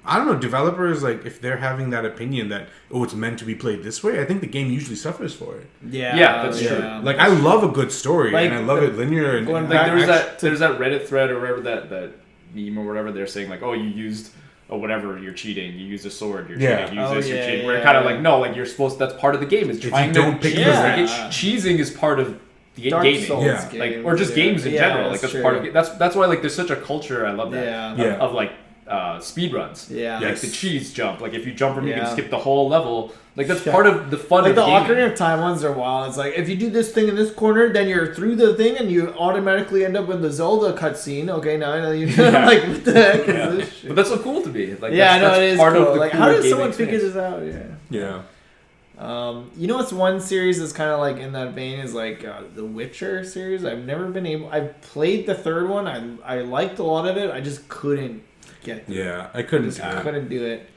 I don't know, developers like if they're having that opinion that it's meant to be played this way, I think the game usually suffers for it. Yeah, that's true. Like I love a good story and I love it linear and like there's that Reddit thread or whatever that meme or whatever, they're saying like, oh, you used whatever, you're cheating, you used a sword, you're cheating, you use this, you're cheating. We're kind of like, no, like you're supposed, that's part of the game, is trying to cheat. Cheesing is part of the gaming. Like, or just games in general. Like that's part of it. That's why like there's such a culture, I love that, of like speed runs. Like the cheese jump. Like if you jump from you can skip the whole level. Like that's part of the fun of gaming. Like the Ocarina of Time ones are wild. It's like if you do this thing in this corner, then you're through the thing and you automatically end up in the Zelda cutscene. Okay, now I know you like what the heck is this shit? But that's so cool to be. Like that's it is part cool. of the like how did someone figure this out? Yeah. You know what's one series that's kind of like in that vein is like the Witcher series. I've never been able. I've played the third one. I liked a lot of it. I just couldn't get through it. I couldn't. Couldn't do it.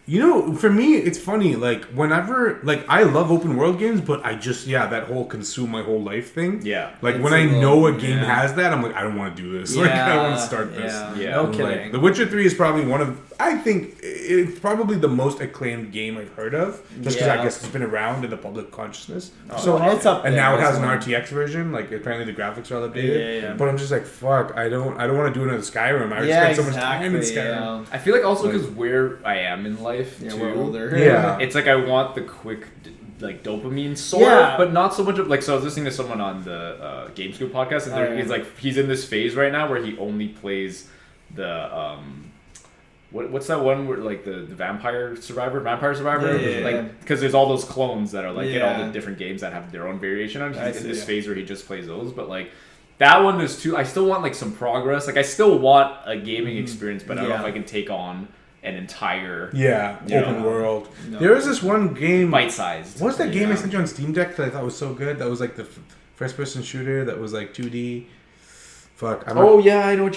You know, for me, it's funny. Like whenever, like I love open world games, but I just that whole consume my whole life thing. Yeah. Like when I know a game has that, I'm like, I don't want to do this. Like I don't want to start this. Yeah. No kidding. Like, The Witcher 3 is probably one of. I think it's probably the most acclaimed game I've heard of, just because I guess it's been around in the public consciousness. So it's up there. And now it has an RTX version. Like apparently the graphics are all updated. Yeah. But I'm just like, fuck. I don't want to do another Skyrim. I spent so much time in Skyrim. I feel like also because where I am in life too. We're older. Yeah. It's like I want the quick like dopamine sort of, but not so much of like. So I was listening to someone on the Gamecube podcast, and he's like, he's in this phase right now where he only plays the what's that one where like the Vampire Survivor, like because there's all those clones that are like in all the different games that have their own variation on. He's in this phase where he just plays those, but like that one is too. I still want like some progress. Like I still want a gaming experience, but I don't know if I can take on an entire open world. No. There was this one game, bite-sized. What's that game I sent you on Steam Deck that I thought was so good? That was like the first-person shooter that was like 2D. Fuck. I know what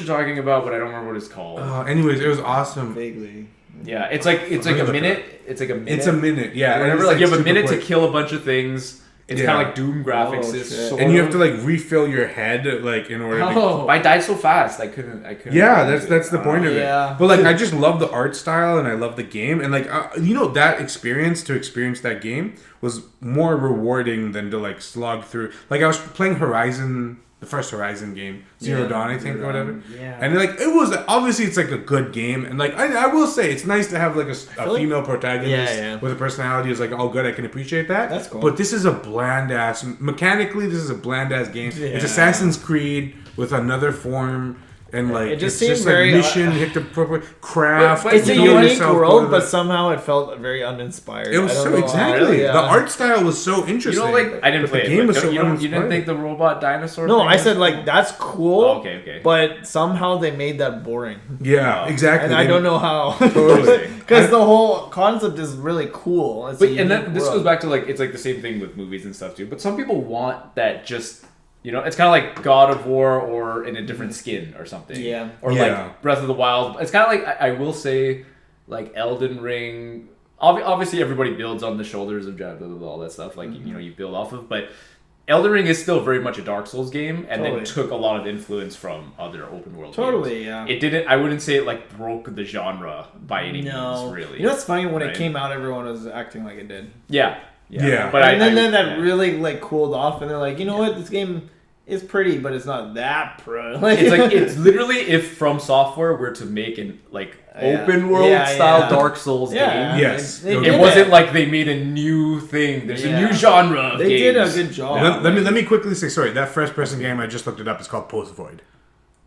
you're talking about, but I don't remember what it's called. Anyways, it was awesome. Vaguely. Yeah, it's like a minute. It's like a minute. It's a minute. Yeah. Whenever like you have a minute to kill a bunch of things. It's kind of like Doom graphics. And you have to like refill your head like in order to... I died so fast. I couldn't Yeah, that's the point of it. But like I just love the art style and I love the game. And like, that experience that game was more rewarding than to like slog through. Like I was playing Horizon... The first Horizon game, Zero Dawn, I think, or whatever. Yeah. And like it was obviously it's like a good game, and like I will say it's nice to have like a female protagonist with a personality who's like all good. I can appreciate that. That's cool. But this is a bland ass mechanically. This is a bland ass game. Yeah. It's Assassin's Creed with another form. And like, it just it's seemed just very like mission, hit the proper craft. It's a unique world, but somehow it felt very uninspired. It was so exactly. The art style was so interesting. Like I didn't play it. You didn't think the robot dinosaur? No, I said like that's cool. Oh, okay. But somehow they made that boring. Yeah, exactly. And I don't know how. Totally. Because the whole concept is really cool. But and then this goes back to like it's like the same thing with movies and stuff too. But some people want that just. It's kind of like God of War or in a different skin or something. Yeah. Or like Breath of the Wild. It's kind of like, I will say, like Elden Ring. Obviously, everybody builds on the shoulders of all that stuff. Like, you build off of. But Elden Ring is still very much a Dark Souls game, and Totally. then took a lot of influence from other open world games. Totally, yeah. It didn't. I wouldn't say it like broke the genre by any No. means. Really. You know what's funny? When Right. it came out, everyone was acting like it did. Yeah. Yeah. But And then that yeah. really like cooled off, and they're like, you know what? This game is pretty, but it's not that pro. Like, It's like it's literally if From Software were to make an like Yeah. open world Yeah, style yeah. Dark Souls Yeah. game. Yes. They It did It wasn't like they made a new thing. There's a Yeah. new genre of They games. did a good job. Let me quickly say, sorry, that first person game, I just looked it up, is called Post Void.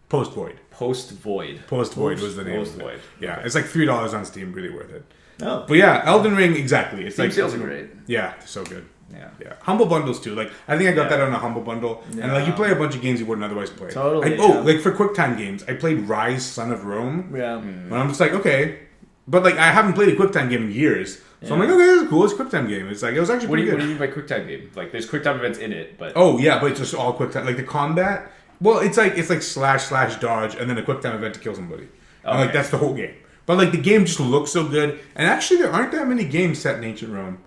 Post Void. Post Void. Post Void was the name. Post of it. Void. Yeah, it's like $3 on Steam, really worth it. Oh. But yeah, Elden Ring, exactly. It's Steam like sales are great. Yeah, they're so good. Yeah. Yeah, humble bundles too. Like I think I got Yeah. that on a humble bundle, and like you play a bunch of games you wouldn't otherwise play. Totally, Like, yeah. like for QuickTime games, I played Rise: Son of Rome. Yeah. And I'm just like, okay, but like I haven't played a QuickTime game in years, so I'm like, okay, this is cool. It's a QuickTime game. It's like it was actually What do pretty you good. mean by QuickTime game? Like there's QuickTime events in it, but Oh yeah, but it's just all QuickTime. Like the combat, well, it's like slash dodge, and then a QuickTime event to kill somebody. And, like Okay. that's the whole game. But like the game just looks so good, and actually there aren't that many games set in ancient Rome.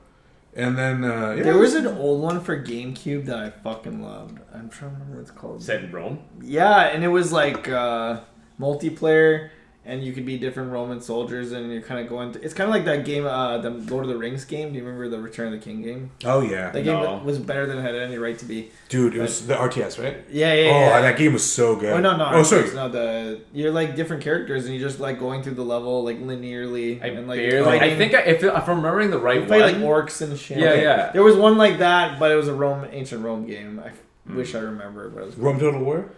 And then yeah, There was an old one for GameCube that I fucking loved. I'm trying to remember what it's called. set in Rome. Yeah, and it was like multiplayer, and you could be different Roman soldiers, and you're kind of going. It's kind of like that game, the Lord of the Rings game. Do you remember the Return of the King game? Oh yeah, That game No. was better than it had any right to be. dude, it was the RTS, right? Yeah, yeah, Oh, yeah. that game was so good. Oh no, no. Oh, sorry. It's not the. You're like different characters, and you're just like going through the level like linearly, I and like barely. fighting. I think if I'm remembering the right You play one, like orcs and shit. Yeah, yeah. There was one like that, but it was a ancient Rome game. I wish I remember, but it was. Rome Total War.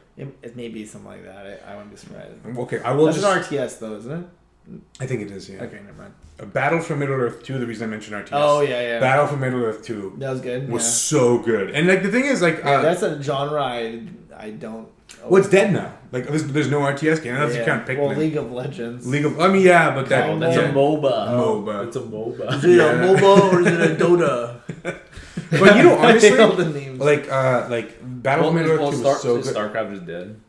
It may be something like that. I wouldn't be surprised. Okay, I will That's just. an RTS though, isn't it? I think it is. Yeah. Okay, never mind. A Battle for Middle Earth 2. The reason I mentioned RTS. Oh yeah, yeah. Battle for Middle Earth 2 That was good. was yeah. so good, and like the thing is, like, That's a genre I don't. well, it's dead now. Like, there's no RTS game. That's yeah. you can't pick. Well, League of Legends. League of. I mean, yeah, but that. Oh, that's yeah. a MOBA. MOBA. It's a MOBA. Is it Yeah. a MOBA or is it a Dota? But you know, honestly, all the names. like Battle for Middle Earth 2 was so good. StarCraft is dead.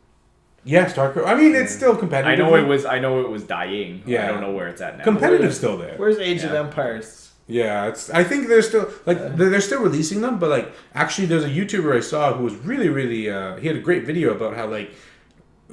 Yeah, StarCraft. I mean, it's still competitive. I know it was dying. Yeah. I don't know where it's at now. Competitive still there. Where's Age of Yeah. Empires? Yeah, I think they're still they're still releasing them, but like actually, there's a YouTuber I saw who was really he had a great video about how like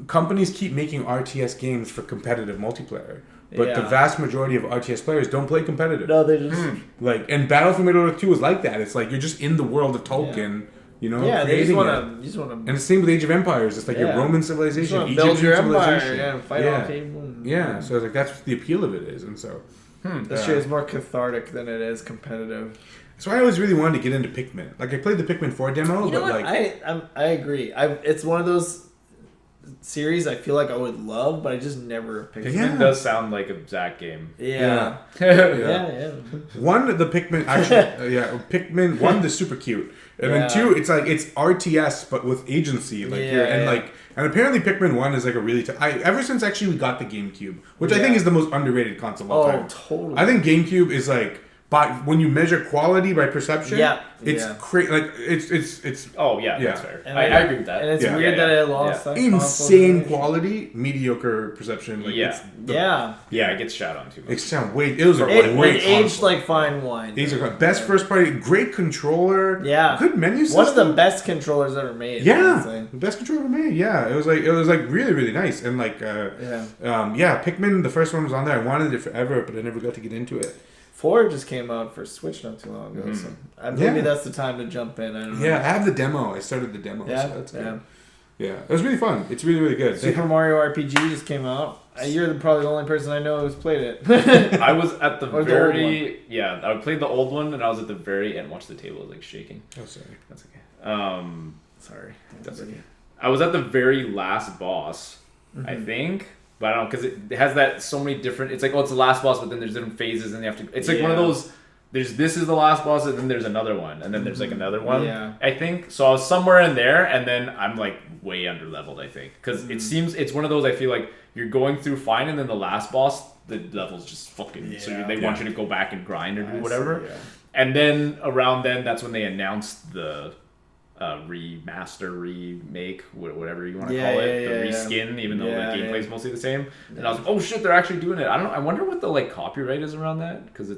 companies keep making RTS games for competitive multiplayer, but the Yeah. vast majority of RTS players don't play competitive. No, they just. Like, and Battle for Middle Earth 2 is like that. It's like you're just in the world of Tolkien, you know, Yeah, they just creating want it. to. You just want to. And the same with Age of Empires. It's like your Yeah. Roman You just civilization, want to Egyptian build your empire, civilization. yeah, and fight yeah. all people. And, Yeah, so like that's what the appeal of it is, and so This shit is more cathartic than it is competitive. so I always really wanted to get into Pikmin. Like I played the Pikmin 4 demo, You know but what? like I agree. It's one of those series I feel like I would love, but I just never picked it. Yeah. It does sound like a Zach game. Yeah. Yeah. Yeah. one, the Pikmin actually, Pikmin 1 is super cute, and Yeah. then 2, it's like it's RTS but with agency, like Yeah, you're, and yeah. like. And apparently Pikmin 1 is like a really... ever since actually we got the GameCube, which I think Yeah. is the most underrated console of all Oh, time. totally. I think GameCube is like... But when you measure quality by perception, Yeah. it's Yeah. like it's Oh yeah, Yeah. that's fair. And I agree with that. And it's Yeah. weird Yeah, that yeah. it lost Yeah. that console insane generation. quality, mediocre perception. Like Yeah. it's Yeah. It gets shot on too much. It sound it was a It great aged console. like fine wine. These are best first party, great controller. Yeah. Good menu system. One of the best controllers ever made. Yeah, honestly. the best controller ever made. Yeah, it was like really nice and like Pikmin. The first one was on there. I wanted it forever, but I never got to get into it. 4 just came out for Switch not too long ago, so maybe Yeah. that's the time to jump in. I don't know. Yeah, I have the demo. I started the demo. Yeah, so that's yeah. good. Yeah, it was really fun. It's really good. Super Mario RPG just came out. You're probably the only person I know who's played it. I was at the Or the old very I played the old one and I was at the very end. Watch the table like shaking. Oh, sorry. That's okay. Sorry. That's okay. I was at the very last boss, I think, but I don't know because it has that so many different. It's like it's the last boss, but then there's different phases, and you have to. It's like one of Yeah. those. This is the last boss, and then there's another one, and then there's like another one. Yeah. I think so. I was somewhere in there, and then I'm like way under leveled. I think because it seems it's one of those. I feel like you're going through fine, and then the last boss, the level's just fucking. So Yeah. they want you to go back and grind or do whatever. Yeah. And then around then, that's when they announced the remaster, remake, whatever you want to Yeah, call it, yeah, the yeah, reskin, even though yeah, the gameplay's yeah. mostly the same. And I was like, oh shit, they're actually doing it. I wonder what the like copyright is around that because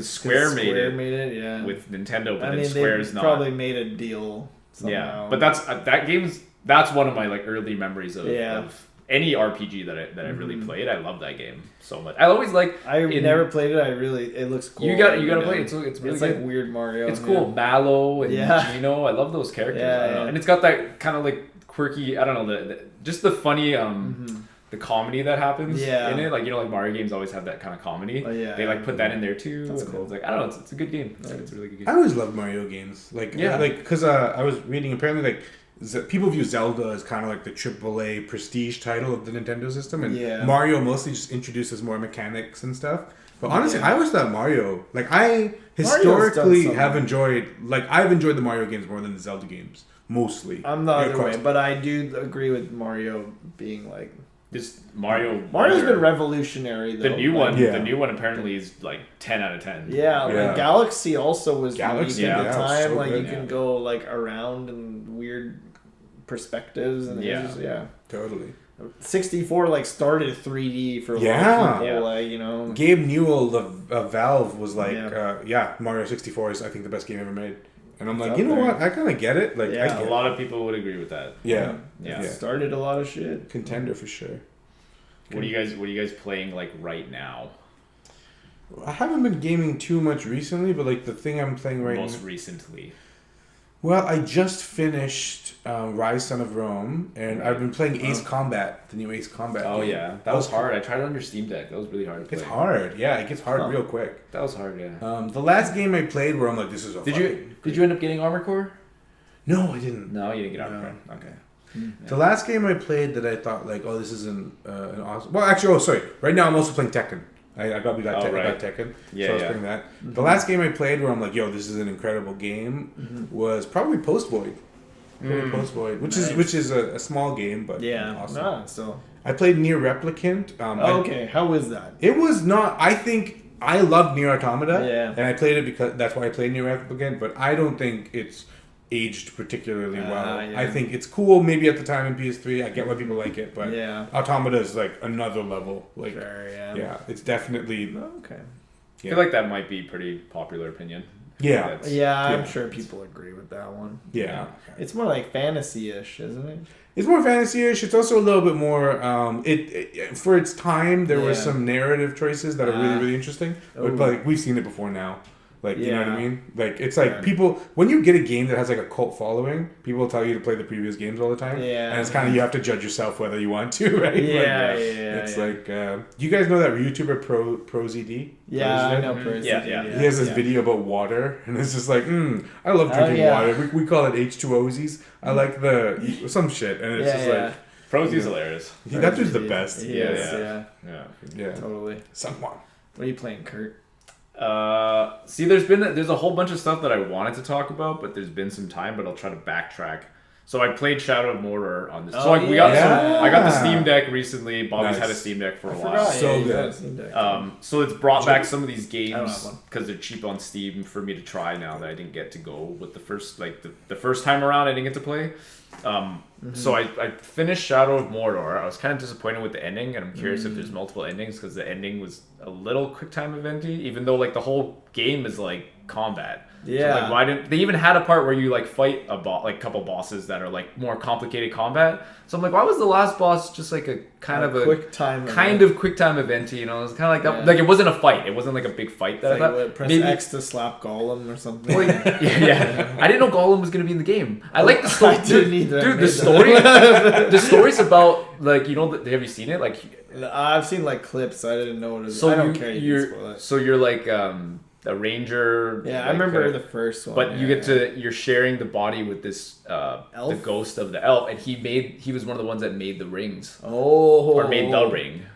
Square made it yeah. with Nintendo, but I then mean, Square's they not. probably made a deal somehow. but that's one of my like early memories of any RPG that I really played. I love that game so much. I always never played it. It looks cool. You gotta play it. It's really good. Like weird Mario. It's cool. Mallow and Gino. I love those characters. And it's got that kind of like quirky. I don't know just the funny the comedy that happens in it. Like like Mario games always have that kind of comedy. They like put that in there too. That's cool. It's like I don't know. It's a good game. It's a really good game. I always loved Mario games. Because I was reading apparently like. People view Zelda as kind of like the AAA prestige title of the Nintendo system, and Mario mostly just introduces more mechanics and stuff. But honestly, I always thought Mario, like I historically have enjoyed, I've enjoyed the Mario games more than the Zelda games, mostly. I'm the other way, but I do agree with Mario being like this Mario's been revolutionary though. The new one apparently is like 10 out of 10. Yeah, like Galaxy also was unique at the time. So like good, you can go like around and weird perspectives and totally. 64 like started 3D for a lot of people, like, Gabe Newell of Valve was like, Mario 64 is I think the best game ever made, and I'm like, what? I kind of get it. Like, a lot of people would agree with that. Yeah. Started a lot of shit. Contender for sure. What are you guys playing like right now? I haven't been gaming too much recently, but like the thing I'm playing most recently. Well, I just finished Rise Son of Rome, and I've been playing Ace Combat, the new Ace Combat game. Yeah. That was hard. I tried it on your Steam Deck. That was really hard to play. It's hard. Yeah, it gets hard real quick. That was hard, yeah. The last game I played where I'm like, this is a Did you end up getting Armored Core? No, I didn't. No, you didn't get Armored Core. Okay. The last game I played that I thought like, oh, this is an awesome... Well, actually, right now I'm also playing Tekken. I got Tekken, so I was playing that. The last game I played where I'm like, yo, this is an incredible game, was probably Post Void. Post Void, which is a small game, but awesome. So I played Nier Replicant. How is that? It was not. I think I loved Nier Automata, and I played it because that's why I played Nier Replicant. But I don't think it's aged particularly well. I think it's cool maybe at the time in PS3. I get why people like it, but Automata is like another level. Like, it's definitely okay. I feel like that might be pretty popular opinion. I'm sure people agree with that one. Yeah. It's more like fantasy-ish, isn't it? It's more fantasy-ish. It's also a little bit more. It for its time, there were some narrative choices that are really, really interesting. But like we've seen it before now. Like, you know what I mean? Like, it's like people, when you get a game that has like a cult following, people will tell you to play the previous games all the time. Yeah. And it's kind of, you have to judge yourself whether you want to, right? It's like, you guys know that YouTuber ProZD? Yeah, I know ProZD. Yeah. He has this video about water, and it's just like, I love drinking water. We call it H2Osies. I like some shit, and it's just like... ProZD's hilarious. That dude's the best. Yeah. Totally. Someone. What are you playing, Kurt? See, there's a whole bunch of stuff that I wanted to talk about, but there's been some time, but I'll try to backtrack. So I played Shadow of Morder on this. I got the Steam Deck recently. Bobby's had a Steam Deck for a while. So good. So it's brought back some of these games because they're cheap on Steam for me to try now that I didn't get to go with the first the first time around. I didn't get to play. So I finished Shadow of Mordor. I was kind of disappointed with the ending, and I'm curious if there's multiple endings because the ending was a little quick time eventy, even though like the whole game is like combat. Yeah. So, like, why didn't they even had a part where you like fight a couple bosses that are like more complicated combat? So I'm like, why was the last boss just like a kind of quick time eventy? You know, it was kind of like that. Like it wasn't a fight. It wasn't like a big fight that I thought. Press X to slap Gollum or something. Well, yeah. I didn't know Gollum was gonna be in the game. I like the story. Dude, the story. The story's about like have you seen it? Like I've seen like clips. I didn't know what it was. So I don't care. You're like a ranger. Yeah, I remember the first one. But you're sharing the body with this elf? The ghost of the elf, and he was one of the ones that made the rings. Or made the ring.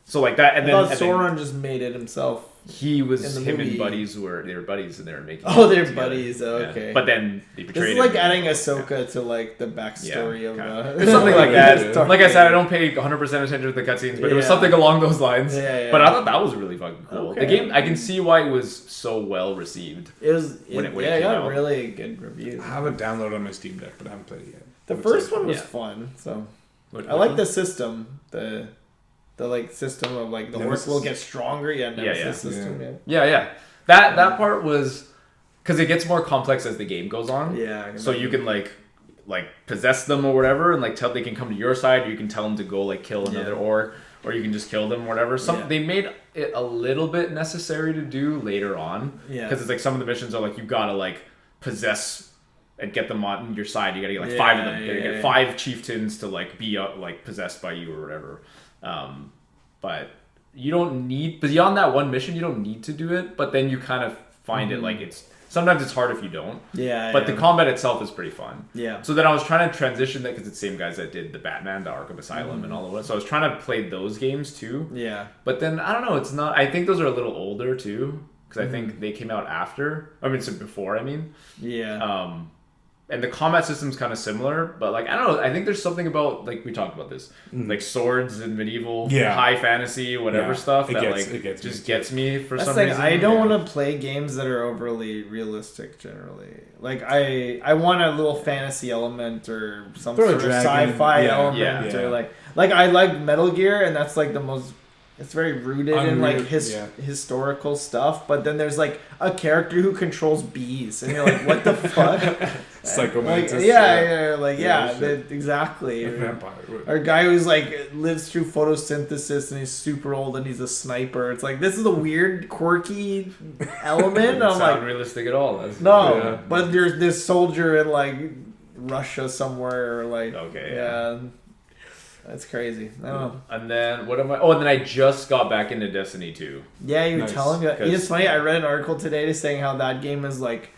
So like that, and then Sauron just made it himself. He was him and buddies were buddies and they were making. They're buddies. Okay. Yeah. But then they betrayed. This is like adding Ahsoka to like the backstory of something like that. Like I said, I don't pay 100% attention to the cutscenes, but it was something along those lines. But I thought that was really fucking cool. Okay. The game, I can see why it was so well received. It got really good reviews. I have it downloaded on my Steam Deck, but I haven't played it yet. The first one was fun, so I like the system. The like system of like the horse will get stronger. System. That part was because it gets more complex as the game goes on. Yeah. So you can like possess them or whatever, and like tell they can come to your side. Or you can tell them to go like kill another orc, or you can just kill them or whatever. They made it a little bit necessary to do later on. Yeah. Because it's like some of the missions are like you gotta like possess and get them on your side. You gotta get like 5 of them. You gotta get 5 chieftains to like be like possessed by you or whatever. But you don't need beyond that one mission. You don't need to do it. But then you kind of find it like sometimes it's hard if you don't. Yeah. But the combat itself is pretty fun. Yeah. So then I was trying to transition that because it's the same guys that did the Batman, the Arkham Asylum, and all of it. So I was trying to play those games too. Yeah. But then I don't know. It's not. I think those are a little older too because I think they came out after. I mean, so before. I mean. Yeah. And the combat system's kind of similar, but like I don't know. I think there's something about like we talked about this, like swords and medieval, high fantasy, whatever stuff that gets me for some reason. I don't want to play games that are overly realistic. Generally, like I want a little fantasy element or some sort of sci-fi element, or like I like Metal Gear, and that's like the most. It's very rooted in like historical stuff, but then there's like a character who controls bees, and you're like, what the fuck? Psychomantis. Exactly. Vampire. Or a guy who's like lives through photosynthesis and he's super old and he's a sniper. It's like this is a weird, quirky element. I'm like, realistic at all. But there's this soldier in like Russia somewhere, or like That's crazy. I don't know. And then what am I? Oh, and then I just got back into Destiny 2. Yeah, you were telling me that. It's funny. I read an article today saying how that game is like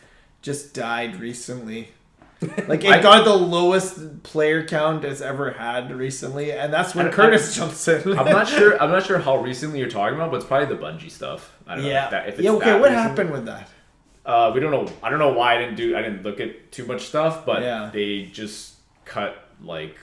just died recently. Like it got the lowest player count it's ever had recently, and that's when Curtis jumps in. I'm not sure how recently you're talking about, but it's probably the Bungie stuff. I don't know if it's okay, what happened with that? We don't know. I don't know why I didn't look at too much stuff, but they just cut like.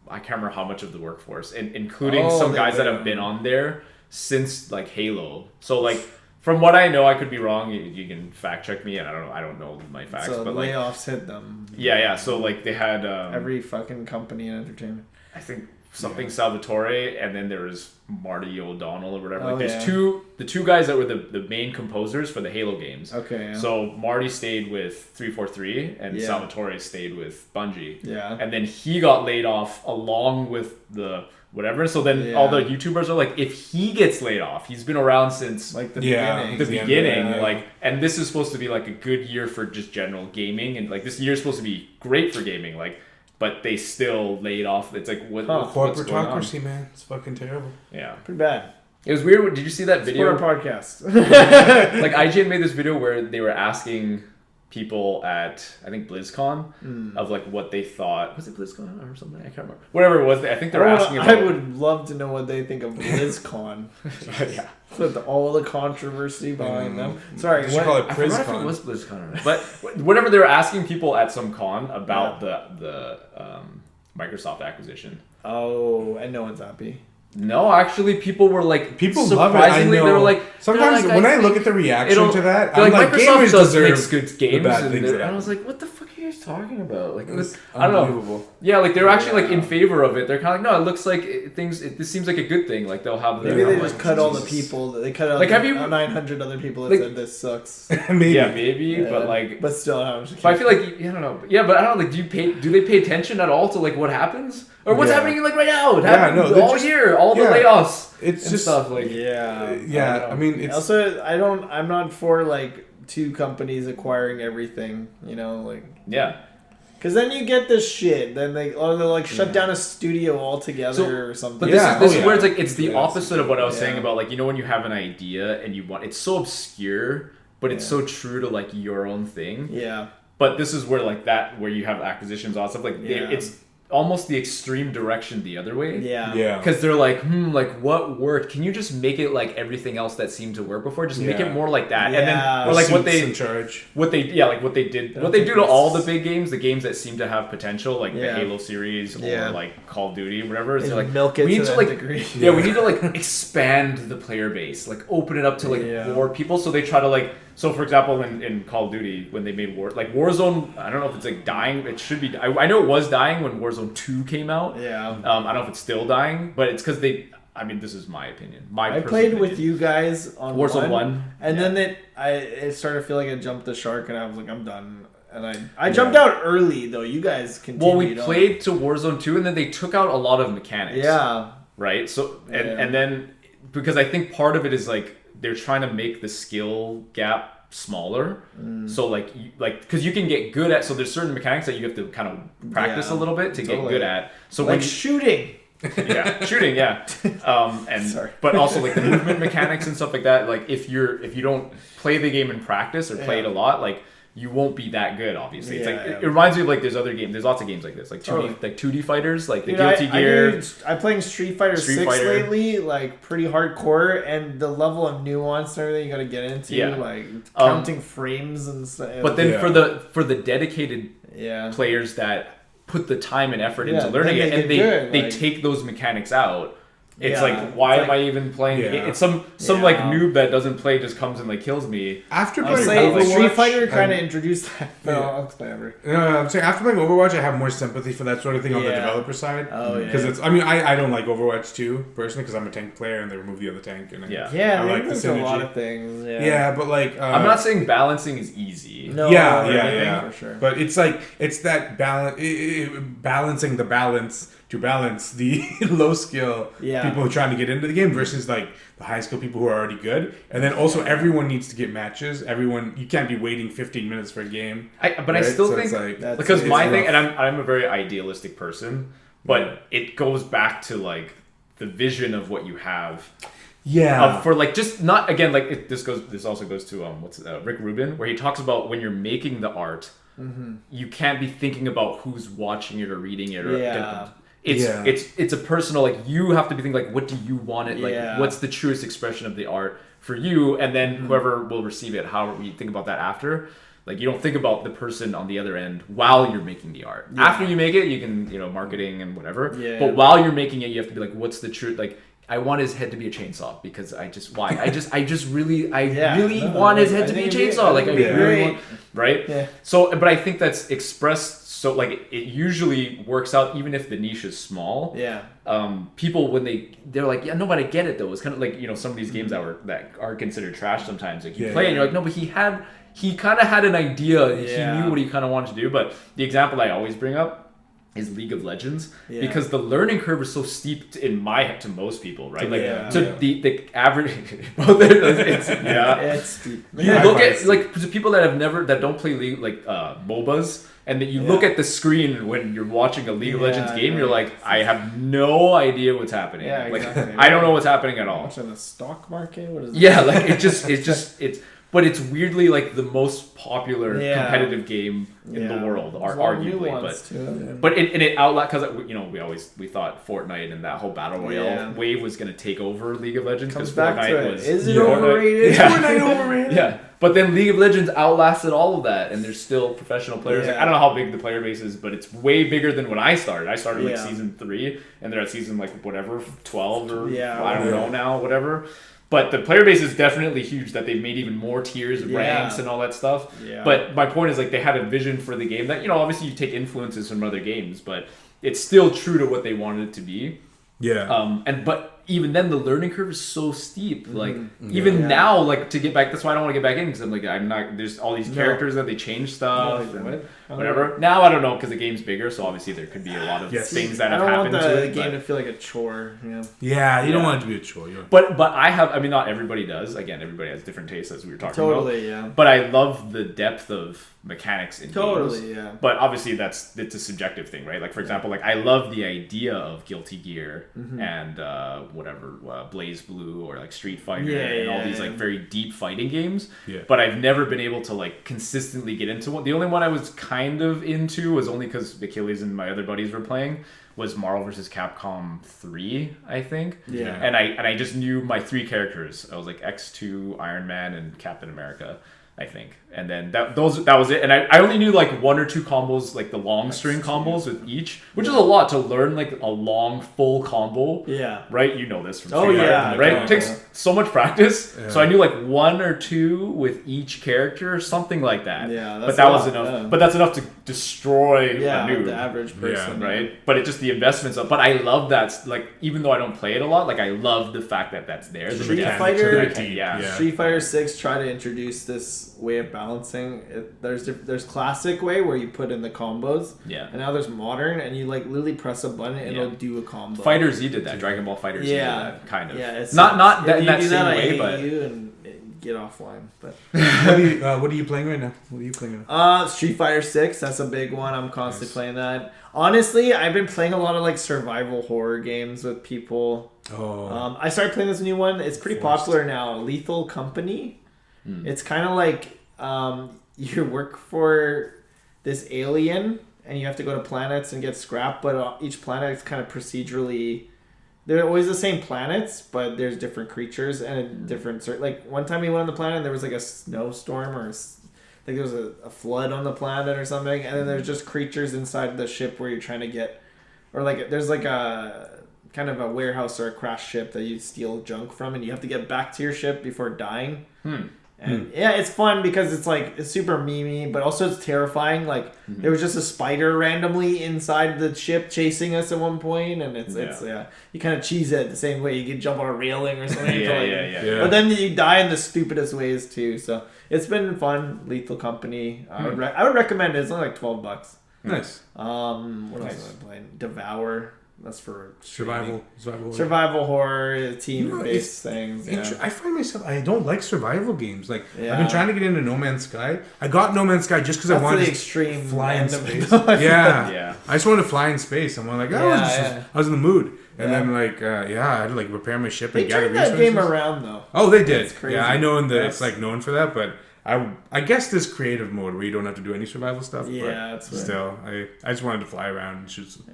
I can't remember how much of the workforce, including some guys that have been on there since like Halo. So like from what I know, I could be wrong. You can fact check me, and I don't know my facts. So but layoffs hit them. Yeah. So like they had every fucking company in entertainment. I think something Salvatore, and then there was Marty O'Donnell or whatever. There's the two guys that were the main composers for the Halo games. Okay. Yeah. So Marty stayed with 343 and Salvatore stayed with Bungie. Yeah. And then he got laid off along with the whatever. So then all the YouTubers are like, if he gets laid off, he's been around since like the beginning. Like, and this is supposed to be like a good year for just general gaming, and like this year is supposed to be great for gaming. Like. But they still laid off. It's like what's corporatocracy, man. It's fucking terrible. Yeah, pretty bad. It was weird. Did you see that video? For our podcast. Like IGN made this video where they were asking people at I think BlizzCon of like what they thought. Was it BlizzCon or something? I can't remember. Whatever it was, I think they were asking. I would love to know what they think of BlizzCon. Yeah. With all the controversy behind them. Sorry, what? Call it I forgot if it was BlizzCon, but whatever they were asking people at some con about the Microsoft acquisition. Oh, and no one's happy. No, actually, people were like, people love it. I know. They were like, sometimes when I look at the reaction to that, I'm like, Microsoft does make good games, and I was like, what the fuck are you guys talking about? Like, it was, I don't know. Yeah, like they're actually like in favor of it. They're kind of like, no, it looks like this seems like a good thing. Like they'll have. Maybe they just cut all the people. They cut out like 900 other people that said this sucks. maybe, but still, but I feel like I don't know. Yeah, but I don't know. Like, do they pay attention at all to like what happens? Or what's happening like right now? It happened all year, all the layoffs. It's just stuff like I mean, it's also I'm not for like two companies acquiring everything. You know, like because then you get this shit. Then they'll like shut down a studio altogether or something. But this is where it's like it's the opposite of what I was saying about like when you have an idea and you want it's so obscure, but it's so true to like your own thing. Yeah. But this is where like where you have acquisitions all stuff like it's almost the extreme direction the other way. Yeah. Because they're like, like what worked? Can you just make it like everything else that seemed to work before? Just make it more like that. Yeah. And then or like what they in charge. What they did what they do to all the big games, the games that seem to have potential, like the Halo series or like Call of Duty, whatever. Is like milk it we need to like degree. we need to like expand the player base, like open it up to like more people. So they try to like so for example in Call of Duty when they made Warzone, I don't know if it's like dying. It should be. I know it was dying when Warzone 2 came out. Yeah. I don't know if it's still dying, but it's because I mean, this is my opinion. I played with you guys on Warzone 1. And then it started to feel like I jumped the shark, and I was like, I'm done. And I jumped out early, though. You guys continued. Well, we played to Warzone 2, and then they took out a lot of mechanics. Yeah. Right? So, and then, because I think part of it is, like, they're trying to make the skill gap smaller. So, because you can get good at, so there's certain mechanics that you have to kind of practice a little bit to get good at. So like shooting. Shooting, and but also like the movement mechanics and stuff like that. Like if you don't play the game in practice or play it a lot, like you won't be that good. Obviously, it's like it reminds me of like there's other games. There's lots of games like this, like 2D fighters, like the Guilty Gear. I'm playing Street Fighter 6 lately, like pretty hardcore, and the level of nuance and everything you got to get into, like counting frames and stuff. But then for the dedicated players that put the time and effort into learning it, and they take those mechanics out. It's like, why am I even playing? It's some like noob that doesn't play just comes and like kills me. After playing Overwatch, Street Fighter kind of introduced that. I'm saying after playing Overwatch, I have more sympathy for that sort of thing on the developer side. Because it's, I mean, I don't like Overwatch 2 personally because I'm a tank player and they removed the other tank. And I like the synergy. A lot of things. But like, I'm not saying balancing is easy. No, for sure. But it's like it's that balancing the balance. To balance the low skill people who are trying to get into the game versus like the high skill people who are already good, and then also everyone needs to get matches. You can't be waiting 15 minutes for a game. I still think like, because my thing, and I'm a very idealistic person, but it goes back to like the vision of what you have. For like just not again like this also goes to Rick Rubin, where he talks about when you're making the art, you can't be thinking about who's watching it or reading it or It's a personal, like, you have to be thinking, like, what do you want it, like, what's the truest expression of the art for you, and then whoever will receive it, however you think about that after. Like, you don't think about the person on the other end while you're making the art. After you make it, you can, marketing and whatever, but while you're making it, you have to be like, what's the truth, like, I want his head to be a chainsaw because I really want his head to be a chainsaw, like, I really want, right? Yeah. So, but I think that's expressed. So like it usually works out even if the niche is small. Yeah. People when they're like, no, but I get it though. It's kind of like some of these games that are considered trash sometimes. Like you play and you're like, no, but he kind of had an idea. He knew what he kind of wanted to do. But the example I always bring up is League of Legends because the learning curve is so steep to most people, right? The average. It's steep. You look at like to people that don't play League MOBAs. And then you look at the screen when you're watching a League of Legends game, you're like, I have no idea what's happening. Yeah, exactly. I don't know what's happening at all. Watching the stock market? What is that? Yeah, like but it's weirdly like the most popular competitive game in the world, arguably. But it outlet because we thought Fortnite and that whole battle royale wave was going to take over League of Legends because Fortnite was. Is it overrated? Is Fortnite overrated? Yeah. But then League of Legends outlasted all of that, and there's still professional players. Like, I don't know how big the player base is, but it's way bigger than when I started. I started like season 3, and they're at season 12 or I don't know now, whatever. But the player base is definitely huge. That they've made even more tiers of ranks and all that stuff. Yeah. But my point is like they had a vision for the game that obviously you take influences from other games, but it's still true to what they wanted it to be. Yeah. But even then, the learning curve is so steep. Like even now, like to get back, that's why I don't want to get back in because I'm not. There's all these characters that they change stuff and whatever. Now I don't know because the game's bigger, so obviously there could be a lot of things that have happened to it. I don't want the game to feel like a chore. Yeah, you don't want it to be a chore. But I mean, not everybody does. Again, everybody has different tastes, as we were talking about. Totally, yeah. But I love the depth of mechanics in games. Totally, yeah. But obviously it's a subjective thing, right? Like for example, like I love the idea of Guilty Gear and Blaze Blue or like Street Fighter and all these like very deep fighting games. Yeah. But I've never been able to like consistently get into one. The only one I was kind of into was only because Achilles and my other buddies were playing was Marvel vs. Capcom 3, I think. Yeah. And I just knew my 3 characters. I was like X2, Iron Man, and Captain America. I think. And then that was it. And I only knew like 1 or 2 combos, like the long string combos with each, which is a lot to learn, like a long full combo. Yeah. Right? You know this from Street Fighter, right? It takes so much practice. Yeah. So I knew like 1 or 2 with each character, something like that. Yeah. But that was enough. Yeah. But that's enough to destroy a noob. The average person. Yeah, right? But it just the investments of, but I love that, like, even though I don't play it a lot, like I love the fact that that's there. Street Fighter 6 tried to introduce this way of balancing. There's classic way where you put in the combos. Yeah. And now there's modern, and you like literally press a button and it'll do a combo. Fighter Z did that. Dragon Ball Fighter Z did that, kind of. Yeah. It's not that, in that same I way, hate but you and get offline. But what are you playing right now? Street Fighter 6. That's a big one. I'm constantly playing that. Honestly, I've been playing a lot of like survival horror games with people. I started playing this new one. It's pretty popular now. Lethal Company. It's kind of like you work for this alien and you have to go to planets and get scrap, but each planet is kind of procedurally. They're always the same planets, but there's different creatures and different like one time we went on the planet and there was like a snowstorm or like there was a flood on the planet or something, and then there's just creatures inside the ship where you're trying to get, or like there's like a kind of a warehouse or a crash ship that you steal junk from, and you have to get back to your ship before dying. And yeah, it's fun because it's super memey, but also it's terrifying. Like there was just a spider randomly inside the ship chasing us at one point, and it's you kind of cheese it the same way you can jump on a railing or something. Yeah. But then you die in the stupidest ways too. So it's been fun. Lethal Company. I would recommend it. It's only like $12. Nice. What else am I playing? Devour. That's for survival horror, team-based things. Yeah. I find myself, I don't like survival games. Like I've been trying to get into No Man's Sky. I got No Man's Sky just because I wanted to fly in space. I just wanted to fly in space. I'm like, I was in the mood, and then like, I had to like repair my ship and gather resources. They turned that game around though. Oh, they did. Yeah, I know, it's like known for that, but. I guess this creative mode where you don't have to do any survival stuff. Yeah, that's right. Still, I just wanted to fly around and shoot some.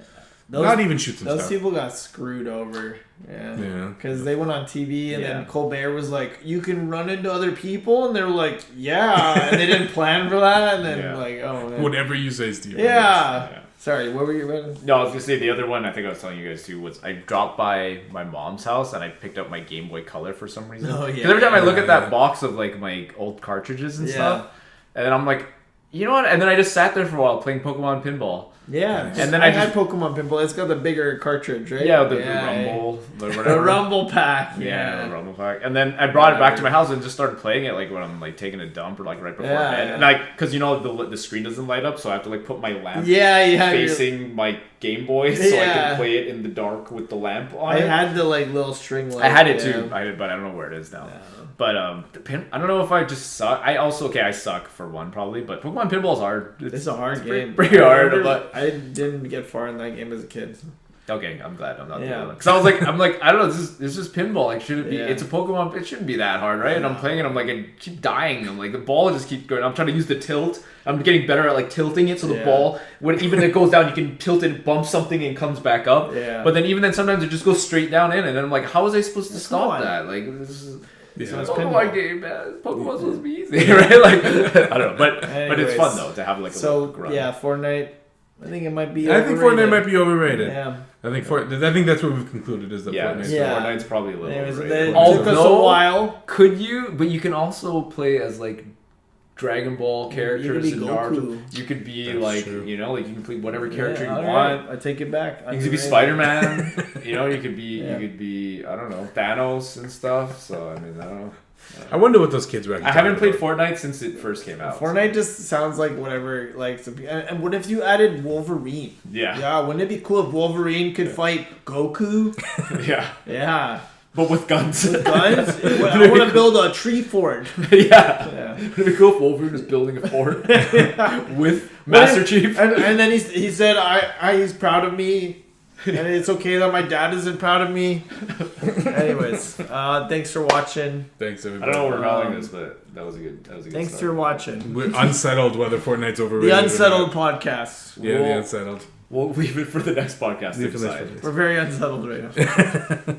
Not even shoot some stuff. Those people got screwed over. Yeah. Because they went on TV and then Colbert was like, you can run into other people? And they were like, yeah. And they didn't plan for that. And then like, oh, man. Whatever you say, Steve. Yeah. Sorry, what were you running? No, I was going to say the other one I think I was telling you guys too was I dropped by my mom's house and I picked up my Game Boy Color for some reason. Oh, yeah. Because every time I look at that box of like my old cartridges and stuff, and then I'm like, you know what? And then I just sat there for a while playing Pokemon Pinball. Yeah, and then I had Pokemon Pinball. It's got the bigger cartridge, right? Yeah, the Rumble, the Rumble pack. Yeah, the Rumble pack. And then I brought it back to my house and just started playing it like when I'm like taking a dump or like right before bed. And like, because you know the screen doesn't light up, so I have to like put my lamp facing my Game Boy so I can play it in the dark with the lamp on. I had the like little string light. I had it too. I did, but I don't know where it is now. Yeah. But I don't know if I just suck. I suck for one probably, but Pokemon Pinball's hard. It's a hard game. Pretty hard. But I didn't get far in that game as a kid. Okay, I'm glad I'm not the other one. Because I was like, I don't know, this is pinball. Like, should it be? It's a Pokemon. It shouldn't be that hard, right? And I'm playing it. I'm like, I keep dying. I'm like, the ball just keeps going. I'm trying to use the tilt. I'm getting better at like tilting it so the ball, when even it goes down, you can tilt it, bump something, and comes back up. Yeah. But then even then, sometimes it just goes straight down in, and then I'm like, how was I supposed to stop that? Like, this is. It's a Pokemon game, man. Pokemon's supposed to be easy, right? Like, I don't know, but it's fun though to have like a little grunt. Fortnite. I think it might be. I think Fortnite might be overrated. Yeah. I think that's what we've concluded is that Fortnite. Yeah, Fortnite's probably a little overrated. It took us a while. But you can also play as like Dragon Ball characters and Naruto. You could be like, you know, like you can play whatever character you want. I take it back. You could be Spider-Man. You know, you could be I don't know, Thanos and stuff. So I mean, I don't know. I wonder what those kids reckon. I haven't played Fortnite since it first came out. Fortnite just sounds like whatever. Like, and what if you added Wolverine? Yeah. Wouldn't it be cool if Wolverine could fight Goku? Yeah. But with guns. I want to build a tree fort. Yeah. It'd be cool if Wolverine was building a fort with Master Chief. And then he said, he's proud of me. And it's okay that my dad isn't proud of me. Anyways, thanks for watching. Thanks, everybody. I don't know we're calling this, but that was a good thanks for watching. We're unsettled whether Fortnite's overrated. The Unsettled podcast. Yeah, the Unsettled. We'll leave it for the next podcast. We're very unsettled right now.